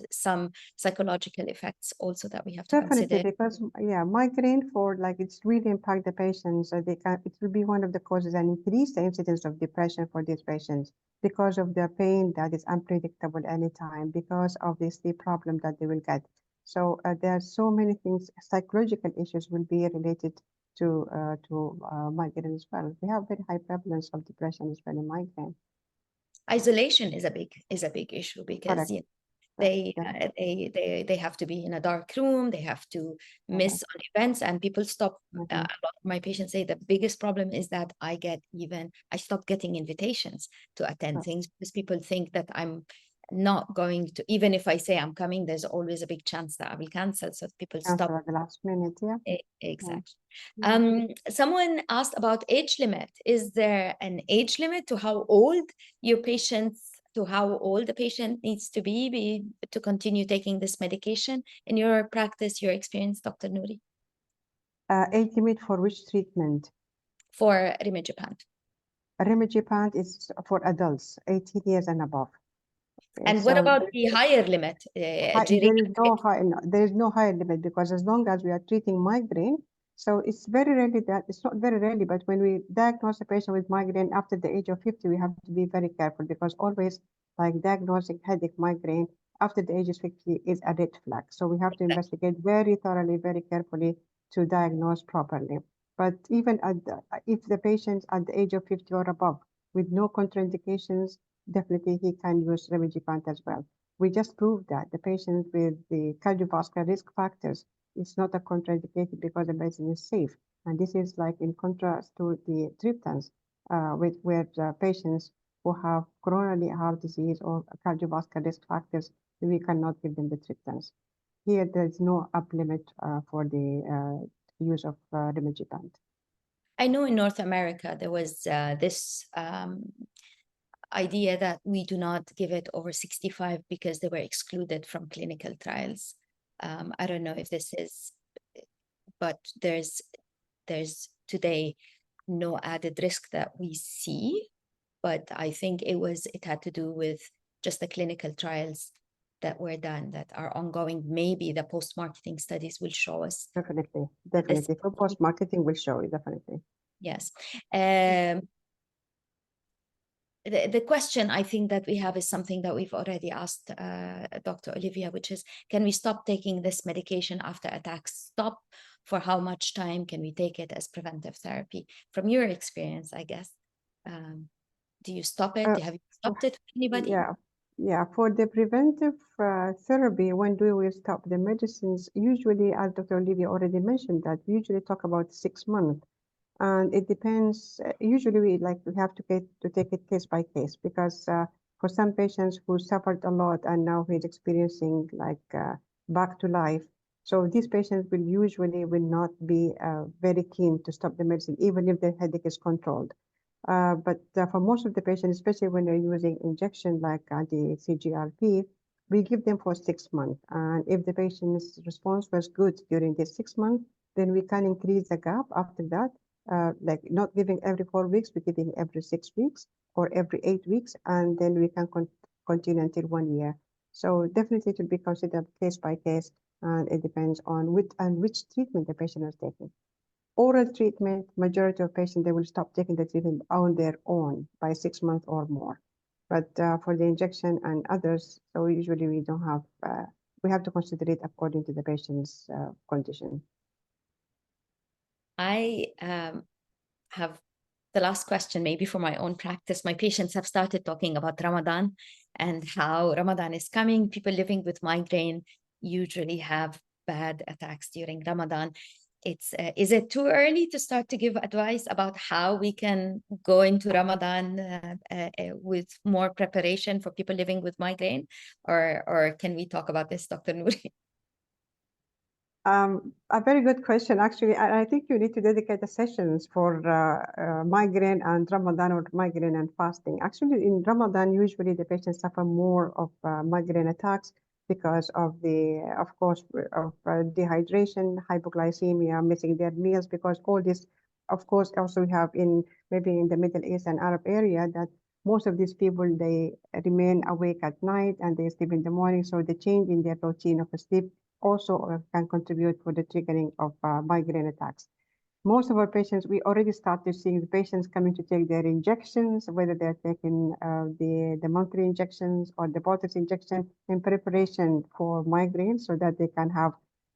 some psychological effects also that we have to Definitely, consider. because migraine for like it's really impact the patients. So it will be one of the causes and increase the incidence of depression for these patients because of the pain that is unpredictable anytime, because of the sleep problem that they will get. So there are so many things, psychological issues will be related to migraine as well. We have very high prevalence of depression as well in migraine. Isolation is a big issue because they have to be in a dark room, they have to miss on events, and people stop. A lot of my patients say the biggest problem is that I stop getting invitations to attend things because people think that I'm not going to, even if I say I'm coming, there's always a big chance that I will cancel. So people stop at the last minute. Exactly. Someone asked about age limit. Is there an age limit to how old the patient needs to be to continue taking this medication? In your practice, your experience, Dr. Nouri? Age limit for which treatment? For rimegepant. Rimegepant is for adults, 18 years and above. And what about the higher limit? There is no higher limit because as long as we are treating migraine, so it's very rarely that it's not very rarely, but when we diagnose a patient with migraine after the age of 50, we have to be very careful because always like diagnosing headache migraine after the age of 50 is a red flag. So we have to investigate very thoroughly, very carefully to diagnose properly. But even if the patient at the age of 50 or above with no contraindications, definitely he can use rimegepant as well. We just proved that the patient with the cardiovascular risk factors is not a contraindicated because the medicine is safe. And this is like in contrast to the triptans, where patients who have coronary heart disease or cardiovascular risk factors, we cannot give them the triptans. Here, there's no up limit for the use of rimegepant. I know in North America there was this idea that we do not give it over 65 because they were excluded from clinical trials. I don't know if this is, but there's today no added risk that we see, but I think it had to do with just the clinical trials that were done that are ongoing. Maybe the post-marketing studies will show us. Definitely. For post-marketing will show you, definitely. Yes. The question I think that we have is something that we've already asked Dr. Olivia, which is, can we stop taking this medication after attacks? Stop for how much time? Can we take it as preventive therapy? From your experience, I guess, do you stop it? Have you stopped it for anybody? Yeah. For the preventive therapy, when do we stop the medicines? Usually, as Dr. Olivia already mentioned, that we usually talk about 6 months. And it depends. Usually, we have to take it case by case, because for some patients who suffered a lot and now he's experiencing back to life. So these patients will not be very keen to stop the medicine, even if the headache is controlled. But for most of the patients, especially when they're using injection like anti-CGRP, we give them for 6 months. And if the patient's response was good during the 6 months, then we can increase the gap after that. Like not giving every 4 weeks, we're giving every 6 weeks or every 8 weeks, and then we can continue until 1 year. So definitely to be considered case by case, and it depends on which treatment the patient is taking. Oral treatment, majority of patients, they will stop taking the treatment on their own by 6 months or more. But for the injection and others, so usually we don't have, we have to consider it according to the patient's condition. I have the last question, maybe for my own practice. My patients have started talking about Ramadan and how Ramadan is coming. People living with migraine usually have bad attacks during Ramadan. Is it too early to start to give advice about how we can go into Ramadan with more preparation for people living with migraine? Or can we talk about this, Dr. Nouri? A very good question, actually. I think you need to dedicate the sessions for migraine and Ramadan, or migraine and fasting. Actually, in Ramadan, usually the patients suffer more of migraine attacks because of dehydration, hypoglycemia, missing their meals, because all this, of course, also we have maybe in the Middle East and Arab area, that most of these people, they remain awake at night and they sleep in the morning. So the change in their routine of sleep also can contribute for the triggering of migraine attacks. Most of our patients, we already started seeing the patients coming to take their injections, whether they're taking the monthly injections or the botox injection in preparation for migraine, so that they can have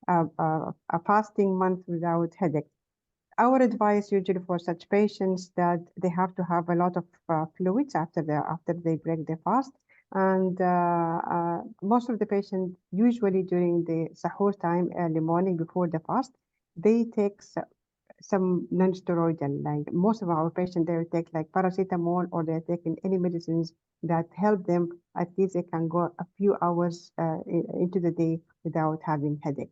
a fasting month without headache. Our advice usually for such patients that they have to have a lot of fluids after they break their fast. And most of the patients, usually during the sahur time, early morning before the fast, they take some non-steroidal. Like most of our patients, they take like paracetamol, or they're taking any medicines that help them. At least they can go a few hours into the day without having headache.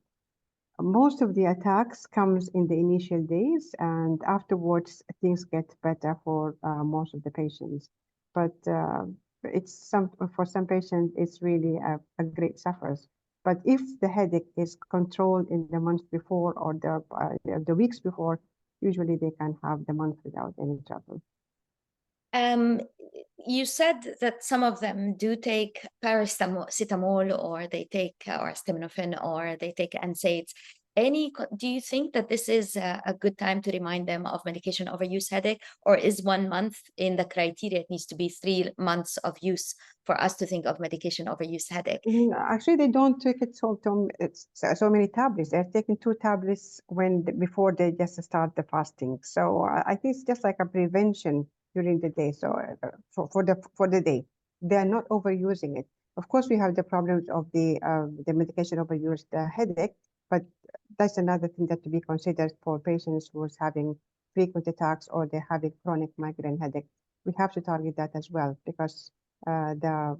Most of the attacks comes in the initial days, and afterwards things get better for most of the patients. But for some patients, it's really a great suffers. But if the headache is controlled in the months before, or the weeks before, usually they can have the month without any trouble. You said that some of them do take paracetamol, or they take or acetaminophen, or they take NSAIDs. Do you think that this is a good time to remind them of medication overuse headache, or is 1 month in the criteria? It needs to be 3 months of use for us to think of medication overuse headache. Actually, they don't take it so many tablets. They're taking 2 tablets before they just start the fasting. So I think it's just like a prevention during the day. So for the day, they are not overusing it. Of course, we have the problems of the medication overuse, the headache, but that's another thing that to be considered for patients who is having frequent attacks, or they're having chronic migraine headache. We have to target that as well, because the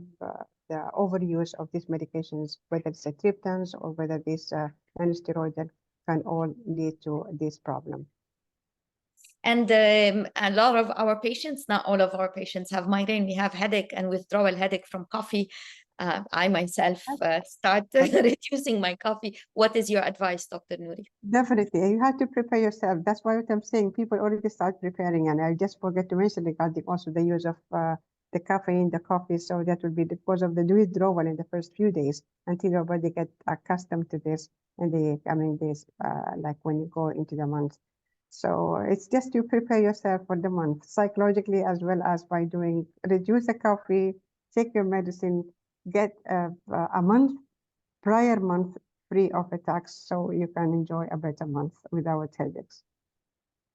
overuse of these medications, whether it's a triptans or whether this non-steroidal, can all lead to this problem. And a lot of our patients, not all of our patients, have migraine. We have headache and withdrawal headache from coffee. I myself start reducing my coffee. What is your advice, Dr. Nouri? Definitely, you have to prepare yourself. That's why what I'm saying, people already start preparing, and I just forget to mention regarding also the use of the caffeine, the coffee. So that will be the cause of the withdrawal in the first few days until your body get accustomed to this, and this like when you go into the month. So it's just to prepare yourself for the month psychologically as well as by doing reduce the coffee, take your medicine, get a month prior month free of attacks, so you can enjoy a better month without headaches.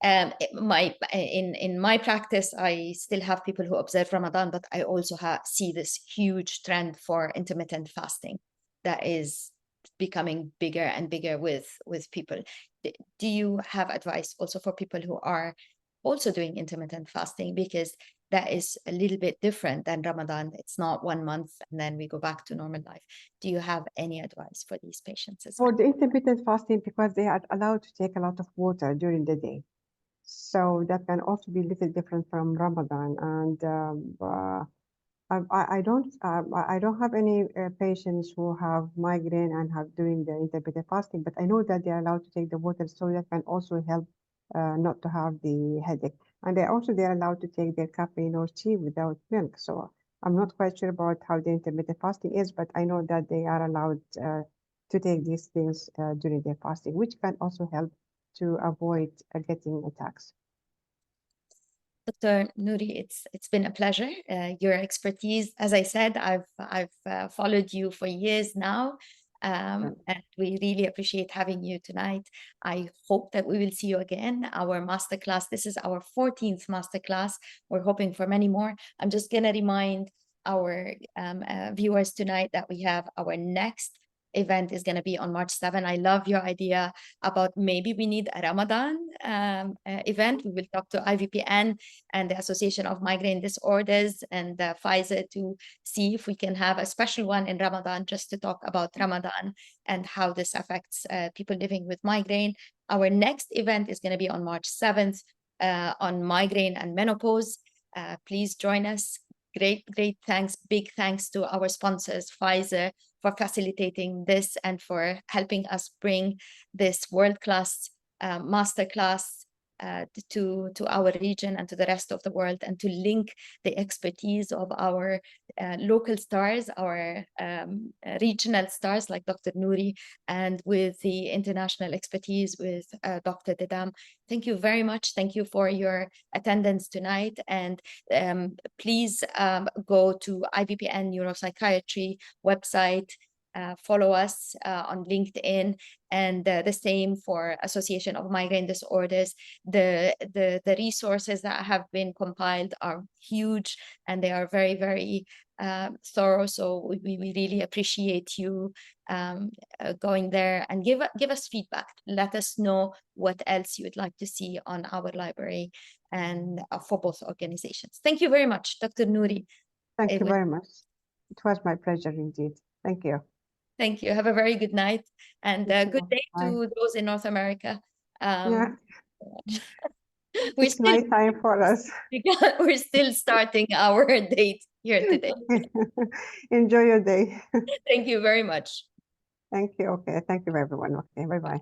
In my practice, I still have people who observe Ramadan, but I also see this huge trend for intermittent fasting that is becoming bigger and bigger with people. Do you have advice also for people who are also doing intermittent fasting? Because that is a little bit different than Ramadan. It's not 1 month and then we go back to normal life. Do you have any advice for these patients as well? For the intermittent fasting, because they are allowed to take a lot of water during the day, so that can also be a little different from Ramadan. And I don't have any patients who have migraine and have doing the intermittent fasting, but I know that they're allowed to take the water, so that can also help not to have the headache. And they're allowed to take their caffeine or tea without milk. So I'm not quite sure about how the intermittent fasting is, but I know that they are allowed to take these things during their fasting, which can also help to avoid getting attacks. Dr. Nouri, it's been a pleasure. Your expertise, as I said, I've followed you for years now, and we really appreciate having you tonight. I hope that we will see you again. Our masterclass, this is our 14th masterclass. We're hoping for many more. I'm just going to remind our viewers tonight that we have our next event is going to be on March 7. I love your idea about maybe we need a Ramadan event. We will talk to IVPN and the Association of Migraine Disorders and Pfizer to see if we can have a special one in Ramadan just to talk about Ramadan and how this affects people living with migraine. Our next event is going to be on March 7th on migraine and menopause. Please join us. Great thanks, big thanks to our sponsors, Pfizer, for facilitating this and for helping us bring this world-class masterclass to our region and to the rest of the world, and to link the expertise of our local stars, our regional stars like Dr. Nouri, and with the international expertise with Dr. Dedam. Thank you very much. Thank you for your attendance tonight. And please go to IVPN NeuroPsychiatry website, follow us on LinkedIn, and the same for Association of Migraine Disorders. The resources that have been compiled are huge and they are very, very thorough. So we really appreciate you going there and give us feedback. Let us know what else you would like to see on our library and for both organizations. Thank you very much, Dr. Nouri. Thank you very much. It was my pleasure indeed. Thank you. Thank you. Have a very good night and good day to those in North America. Yeah. It's night time for us. We're still starting our date here today. Enjoy your day. Thank you very much. Thank you. Okay. Thank you, everyone. Okay. Bye-bye.